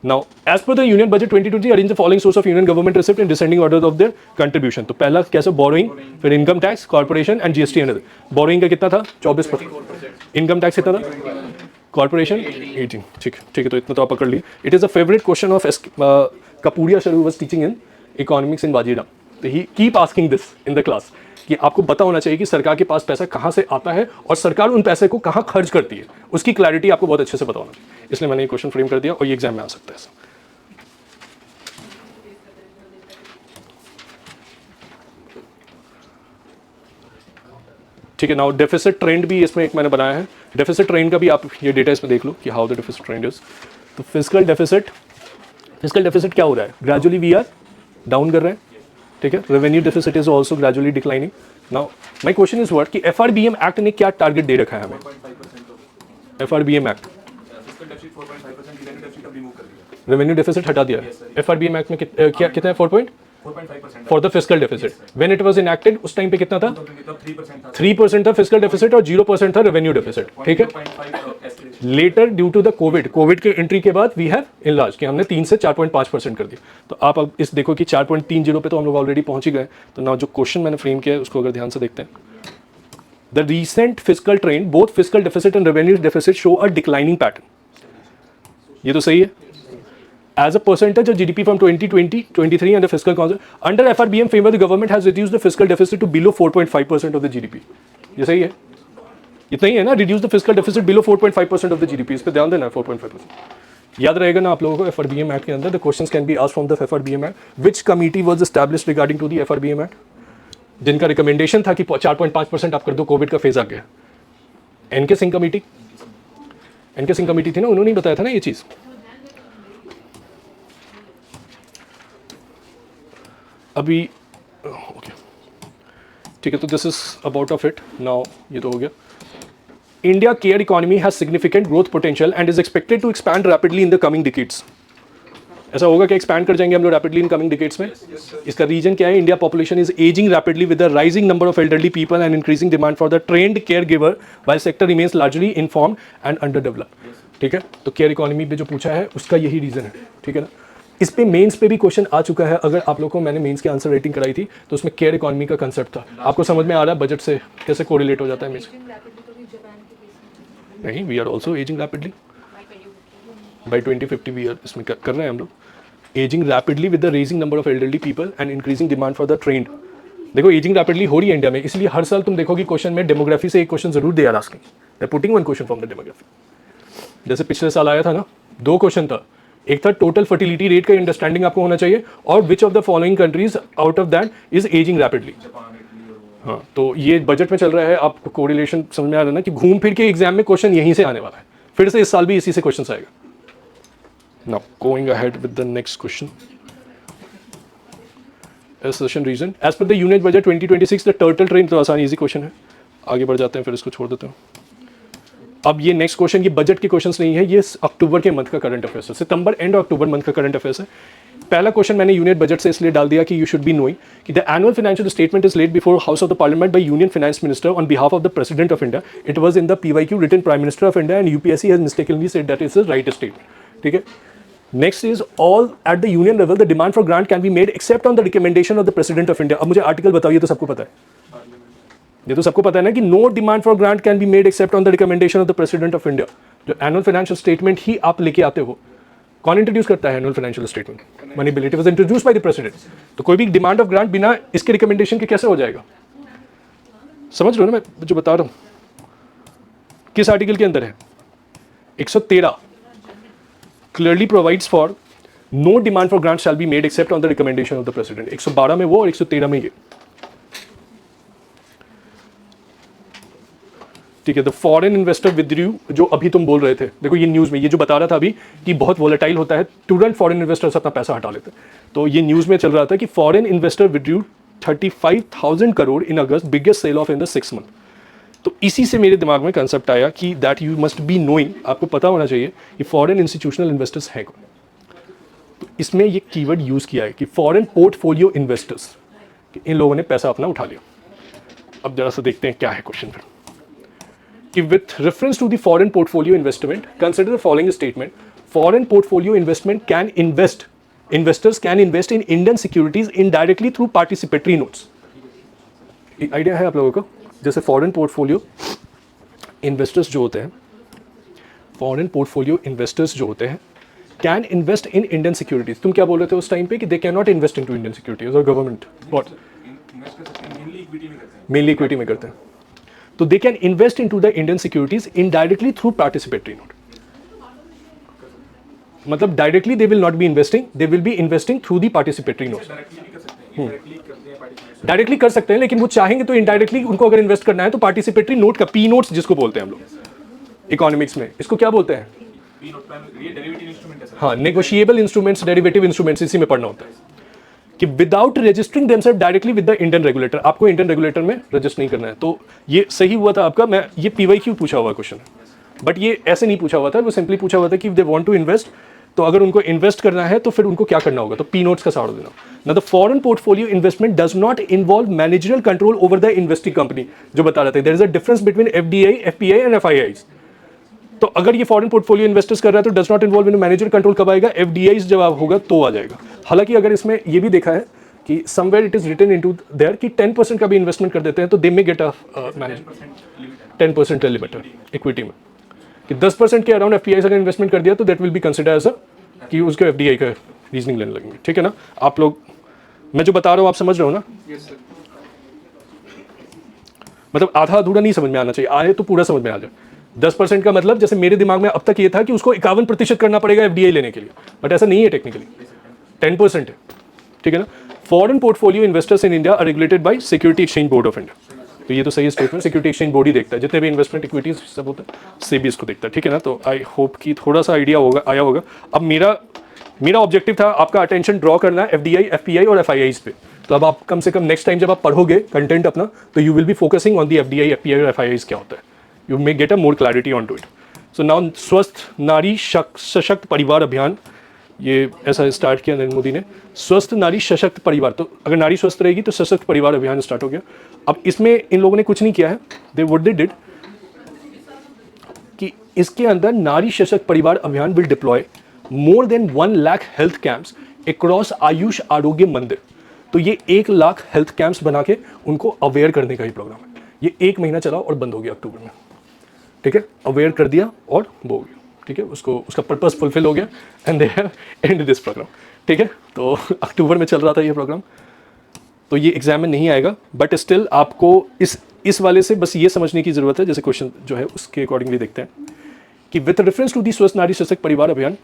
Now as per the union budget 2020 arrange the following source of union government receipt in descending order of their contribution. तो पहला कैसे? बोरोइंग, फिर income tax, corporation and GST and other. Borrowing का कितना था? 24%। इनकम टैक्स कितना था? Corporation 18। ठीक है, तो इतना तो आप पकड़ लिए। It is a favourite question of Kapuria sir who was teaching in economics in Vajiram. तो he keep asking this in the class कि आपको पता होना चाहिए कि सरकार के पास पैसा कहाँ से आता है और सरकार उन पैसे को कहाँ खर्च करती है, उसकी क्लैरिटी आपको बहुत अच्छे से पता होना चाहिए। इसलिए मैंने ये क्वेश्चन फ्रेम कर दिया और ये एग्जाम में आ सकता है। ठीक है। नाउ डेफिसिट ट्रेंड भी इसमें एक मैंने बनाया है, डेफिसिट ट्रेंड का भी आप ये डेटा इसमें देख लो कि how the deficit trend is. तो फिजिकल डेफिसिट क्या हो रहा है, ग्रेजुअली वी आर डाउन कर रहे हैं, ठीक है। Revenue deficit is also gradually declining. Now my question is what कि FRBM एक्ट ने क्या टारगेट दे रखा है हमें, 4.5% FRBM act fiscal deficit 4.5%, revenue deficit अब रिमूव कर दिया, रेवेन्यू डेफिसिट हटा दिया है। FRBM एक्ट में क्या कितना है, 4.5% for the physical deficit. When it was enacted उस टाइम पे कितना था, तो तब 3% था, 3% था फिजिकल डेफिसिट और 0% था रेवेन्यू डेफिसिट, ठीक है। 0.5 escalation. Later due to the Covid के एंट्री के बाद वी हैव इनलार्ज कि हमने 3 से 4.5% कर दिया। तो आप अब इस देखो कि 4.30 पे तो हम लोग ऑलरेडी पहुंच ही गए। तो ना जो क्वेश्चन मैंने फ्रेम किया है उसको अगर ध्यान से देखते हैं, the recent physical trend both physical deficit and revenue deficit show a declining pattern, ये तो सही है। As a percentage of GDP from 2020, 23 and the fiscal concept, under FRBM framework, the government has reduced the fiscal deficit to below 4.5% of the GDP. ये सही है, इतना ही है ना, reduce the fiscal deficit below 4.5% of the GDP, इस पे ध्यान देना है 4.5%। याद रहेगा ना आप लोगों को FRBM Act के अंदर, the questions can be asked from the FRBM Act. Which committee was established regarding to the FRBM Act? जिनका रिकमेंडेशन था कि 4.5% आप कर दो, कोविड का फेज आ गया। एनके सिंह कमेटी थी ना, उन्होंने ही बताया था ना ये चीज़। अभी ओके ठीक है, तो this is about of it. Now ये तो हो गया। India care economy has significant growth potential and is expected to expand rapidly in the coming decades. ऐसा होगा कि एक्सपैंड कर जाएंगे हम लोग रैपिडली इन कमिंग डिकेड्स में। इसका रीजन क्या है, India population is ageing rapidly with the rising number of elderly people and increasing demand for the trend care giver while sector remains largely informed and under developed, ठीक है। तो care economy पे जो पूछा है उसका यही रीजन है, ठीक है ना। इस पे मेंस पे भी क्वेश्चन आ चुका है, अगर आप लोगों को मैंने मेंस की आंसर रेटिंग कराई थी तो उसमें केयर इकोनॉमी का कंसेप्ट था। आपको समझ में आ रहा है बजट से कैसे कोरिलेट हो जाता है मेंस? नहीं, we are also ageing rapidly by 2050 we are इसमें कर रहे हैं हम लोग, ageing rapidly with the rising number of elderly people and increasing demand for the trend. देखो एजिंग रैपिडली हो रही है इंडिया में, इसलिए हर साल तुम देखोगे क्वेश्चन में डेमोग्राफी से एक क्वेश्चन जरूर they asking, they putting one question from the demography. जैसे पिछले साल आया था ना, 2 क्वेश्चन था, एक था टोटल फर्टिलिटी रेट का अंडरस्टैंडिंग आपको होना चाहिए और विच of the following countries out of that is ageing rapidly. हाँ, तो ये बजट में चल रहा है, आपको कोरिलेशन समझ में आ रहा है ना कि घूम फिर के एग्जाम में क्वेश्चन यहीं से आने वाला है, फिर से इस साल भी इसी से क्वेश्चन आएगा। Now going ahead with the next question, assertion reason as per the unit budget 2026 the turtle train, तो आसान इजी क्वेश्चन है, आगे बढ़ जाते हैं फिर इसको छोड़ देते हैं। अब ये नेक्स्ट क्वेश्चन, ये बजट के क्वेश्चंस नहीं है, ये अक्टूबर के मंथ का करंट अफेयर्स है, सितंबर एंड अक्टूबर मंथ का करंट अफेयर्स है। पहला क्वेश्चन मैंने यूनिट बजट से इसलिए डाल दिया कि यू शुड बी नोइंग कि the annual financial statement is laid before house of the parliament by union finance minister on behalf of the president of India. It was in the PYQ written prime minister of India and UPSC has mistakenly said that is the right statement, ठीक है। Next is all at the union level the demand for grant can be made except on the recommendation of the president of India. अब मुझे article बताओ, ये तो सबको पता है, ये तो सबको पता है ना कि no demand for grant can be made except on the recommendation of the president of India. जो एनुअल फाइनेंशियल स्टेटमेंट ही आप लेके आते हो, कौन इंट्रोड्यूस करता है annual financial statement? Money bill, it was introduced by the president. तो कोई भी डिमांड ऑफ ग्रांट बिना इसके रिकमेंडेशन के कैसे हो जाएगा? समझ लो ना मैं जो बता रहा हूं, किस आर्टिकल के अंदर है? 113 clearly provides for no demand for grant shall be made except on the recommendation of the president. 112 में वो और 113 में ये, ठीक है। द फॉरेन इन्वेस्टर विथड्रू, जो अभी तुम बोल रहे थे, देखो ये न्यूज़ में ये जो बता रहा था अभी कि बहुत वोलेटाइल होता है, तुरंत फॉरेन इन्वेस्टर्स अपना पैसा हटा लेते हैं। तो ये न्यूज़ में चल रहा था कि foreign investor withdrew 35,000 crore in August, biggest sell off in the 6 month. तो इसी से मेरे दिमाग में कंसेप्ट आया कि that you must be knowing, आपको पता होना चाहिए कि फॉरेन इंस्टीट्यूशनल इन्वेस्टर्स हैं कौन। तो इसमें ये कीवर्ड यूज़ किया है कि फॉरेन पोर्टफोलियो इन्वेस्टर्स, इन लोगों ने पैसा अपना उठा लिया। अब जरा सा देखते हैं क्या है क्वेश्चन फिर कि with reference to the foreign portfolio investment, consider the following statement: foreign portfolio investment can investors can invest in Indian securities indirectly through participatory notes। Idea है आप लोगों को? जैसे फॉरेन पोर्टफोलियो इन्वेस्टर्स जो होते हैं, फॉरेन पोर्टफोलियो इन्वेस्टर्स जो होते हैं can invest in Indian securities. तुम क्या बोल रहे थे उस टाइम पे कि they can not invest in to Indian securities और गवर्नमेंट व्हाट इन्वेस्ट कर सकते हैं, मेनली इक्विटी में करते हैं, मेनली इक्विटी में करते हैं। तो they can invest in to the Indian securities indirectly through participatory note. मतलब directly they will not be investing, they will be investing through the participatory note. Directly भी कर सकते हैं। डायरेक्टली करते हैं पार्टिसिपेट। डायरेक्टली कर सकते हैं, लेकिन वो चाहेंगे तो इनडायरेक्टली उनको अगर इन्वेस्ट करना है तो पार्टिसिपेटरी नोट का, पी नोट्स जिसको बोलते हैं हम लोग इकोनॉमिक्स में, इसको क्या बोलते हैं? पी नोट ये डेरिवेटिव इंस्ट्रूमेंट है सर। हाँ, नेगोशिएबल इंस्ट्रूमेंट्स, डेरिवेटिव इंस्ट्रूमेंट्स, इसी में पढ़ना होता है कि without registering themselves directly with the Indian regulator, आपको इंडियन रेगुलेटर में रजिस्टर नहीं करना है। तो ये सही हुआ था आपका, मैं ये PYQ पूछा हुआ क्वेश्चन है, बट ये ऐसे नहीं पूछा हुआ था, वो सिंपली पूछा हुआ था कि दे वांट टू इन्वेस्ट, तो अगर उनको इन्वेस्ट करना है तो फिर उनको क्या करना होगा, तो पी नोट्स का सहारा देना। ना the foreign portfolio investment does not involve managerial control over the investing company, जो बता रहे थे there is a difference between FDI, FPI and FIIs। तो अगर ये फॉरेन पोर्टफोलियो इन्वेस्टर्स कर रहा है तो does not involve in manager control कब आएगा? FDIs जब होगा तो आ जाएगा। हालांकि अगर इसमें ये भी देखा है कि somewhere it is written into there कि 10% का भी इन्वेस्टमेंट कर देते हैं तो they may get a manager 10% limit equity में, कि 10% के अराउंड FPIs अगर इन्वेस्टमेंट कर दिया तो that will be consider as a कि उसके FDI का रीजनिंग लेने लगेंगे। ठीक है ना? आप लोग, मैं जो बता रहा हूँ आप समझ रहे हो ना? Yes sir. मतलब आधा अधूरा नहीं समझ में आना चाहिए, आए तो पूरा समझ में आ जाए। 10% का मतलब जैसे मेरे दिमाग में अब तक ये था कि उसको 51% करना पड़ेगा FDI लेने के लिए, बट ऐसा नहीं है टेक्निकली, 10% है। ठीक है ना? Foreign portfolio investors in India are regulated by security exchange board of India. तो ये तो सही स्टेटमेंट, सिक्योरिटी एक्सचेंज बोर्ड ही देखता है जितने भी इन्वेस्टमेंट इक्विटीज सब होता है, SEBI इसको देखता है। ठीक है ना? तो आई होप कि थोड़ा सा आइडिया होगा, आया होगा। अब मेरा ऑब्जेक्टिव था आपका अटेंशन ड्रॉ करना FDI, FPI और FIIs पे। तो अब आप कम से कम नेक्स्ट टाइम जब आप पढ़ोगे कंटेंट अपना, तो you will be focusing on the FDI, FPI और FIIs क्या होता है, you may get a more clarity on to it. So now स्वस्थ नारी सशक्त परिवार अभियान, ये ऐसा स्टार्ट किया नरेंद्र मोदी ने, स्वस्थ नारी सशक्त परिवार। तो अगर नारी स्वस्थ रहेगी तो सशक्त परिवार अभियान स्टार्ट हो गया। अब इसमें इन लोगों ने कुछ नहीं किया है, दे व्हाट दे डिड कि इसके अंदर नारी सशक्त परिवार अभियान will deploy more than 1 lakh health camps across Ayush आरोग्य मंदिर। तो ये 1 लाख हेल्थ कैंप्स बना के उनको अवेयर करने का ही प्रोग्राम है। ये 1 महीना चला और बंद हो गया अक्टूबर में। ठीक है? अवेयर कर दिया और वो हो गया। ठीक है? उसका पर्पस फुलफिल हो गया and they have and this programme. ठीक है? तो अक्टूबर में चल रहा था ये प्रोग्राम, तो ये एग्जाम में नहीं आएगा, बट स्टिल आपको इस वाले से बस ये समझने की जरूरत है, जैसे क्वेश्चन जो है उसके अकॉर्डिंगली देखते हैं कि विद रेफरेंस टू दी स्वस्थ नारी सशक्त परिवार अभियान,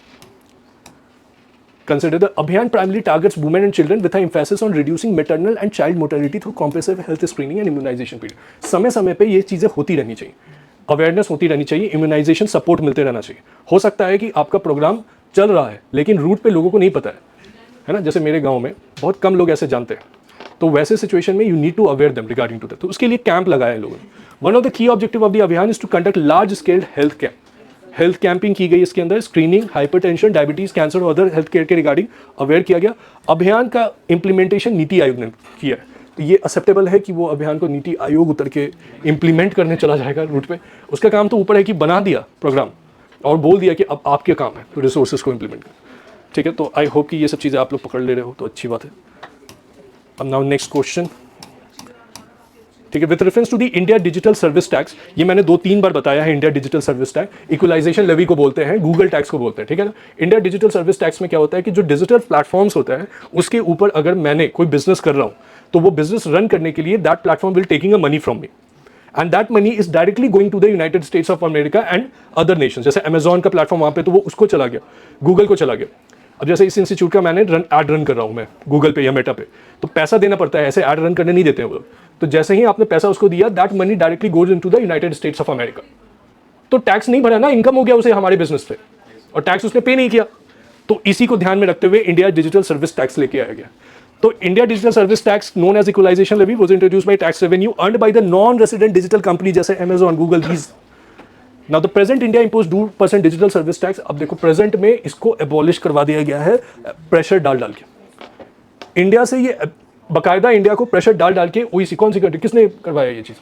consider the Abhiyan primarily targets women and children with an emphasis on reducing maternal and child mortality through comprehensive health screening and immunization period। समय समय पे ये चीज़ें होती रहनी चाहिए, अवेयरनेस होती रहनी चाहिए, इम्यूनाइजेशन सपोर्ट मिलते रहना चाहिए। हो सकता है कि आपका प्रोग्राम चल रहा है लेकिन रूट पे लोगों को नहीं पता है ना? जैसे मेरे गाँव में बहुत कम लोग ऐसे जानते हैं, तो वैसे सिचुएशन में you need to aware them regarding to that. तो उसके लिए कैंप लगाया है लोगों ने। One of the key objective of the अभियान is to conduct large scaled health camp. Health camping की गई, इसके अंदर स्क्रीनिंग, हाइपरटेंशन, डायबिटीज, कैंसर और अदर हेल्थ केयर के रिगार्डिंग अवेयर किया गया। अभियान का इंप्लीमेंटेशन नीति आयोग ने किया है, तो ये एक्सेप्टेबल है कि वो अभियान को नीति आयोग उतर के इंप्लीमेंट करने चला जाएगा रूट पे। उसका काम तो ऊपर है कि बना दिया प्रोग्राम और बोल दिया कि अब आपके काम है तो रिसोर्सेज को इंप्लीमेंट करना। ठीक है? तो आई होप कि ये सब चीज़ें आप लोग पकड़ ले रहे हो, तो अच्छी बात है। अब नाउ नेक्स्ट क्वेश्चन। ठीक है? With reference to the India digital service tax, ये मैंने 2-3 बार बताया है। India digital service tax equalisation levy को बोलते हैं, गूगल टैक्स को बोलते हैं। ठीक है ना? इंडिया डिजिटल सर्विस टैक्स में क्या होता है कि जो डिजिटल प्लेटफॉर्म्स होता है उसके ऊपर अगर मैंने कोई बिजनेस कर रहा हूँ तो वो बिजनेस रन करने के लिए that platform will taking a money from me and that money is directly going to the United States of America and other nation. जैसे अमेजॉन का प्लेटफॉर्म वहाँ पे, तो वो उसको चला गया, गूगल को चला गया। अब जैसे इस इंस्टीट्यूट का मैंने ऐड रन कर रहा हूँ मैं गूगल पे या मेटा पे, तो पैसा देना पड़ता है, ऐसे ऐड रन करने नहीं देते हैं वो लोग। तो जैसे ही आपने पैसा उसको दिया, that money directly goes into the United States of America. तो टैक्स नहीं भरा ना, इनकम हो गया उसे हमारे बिजनेस पे, और टैक्स उसने पे नहीं किया। तो इसी को ध्यान में रखते हुए इंडिया डिजिटल सर्विस टैक्स लेके आया गया। तो India digital service tax known as equalisation levy was introduced by tax revenue earned by the non resident digital company जैसे Amazon, Google, these. Now the present India impose 2% digital service tax. अब देखो present में इसको abolish करवा दिया गया है pressure डाल के। इंडिया से ये बाकायदा इंडिया को प्रेशर डाल के ओईसी, कौन सी कंट्री, किसने करवाया ये चीज़?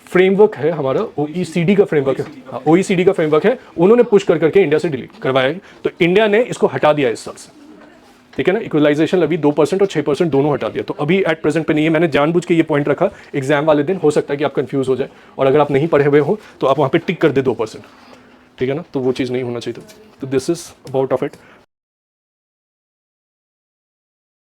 फ्रेमवर्क है हमारा, OECD का फ्रेमवर्क है, OECD का फ्रेमवर्क है, उन्होंने पुश करके इंडिया से डिलीट करवाया है। तो इंडिया ने इसको हटा दिया इस साल से। ठीक है ना? इक्वलाइजेशन लेवी 2% और 6% दोनों हटा दिया। तो अभी एट प्रेजेंट पे नहीं है, मैंने जानबूझ के ये पॉइंट रखा एग्जाम वाले दिन, हो सकता है कि आप कंफ्यूज हो जाए, और अगर आप नहीं पढ़े हुए हो तो आप वहाँ पे टिक कर दे 2%। ठीक है ना? तो वो चीज़ नहीं होना चाहिए। तो this is about of it.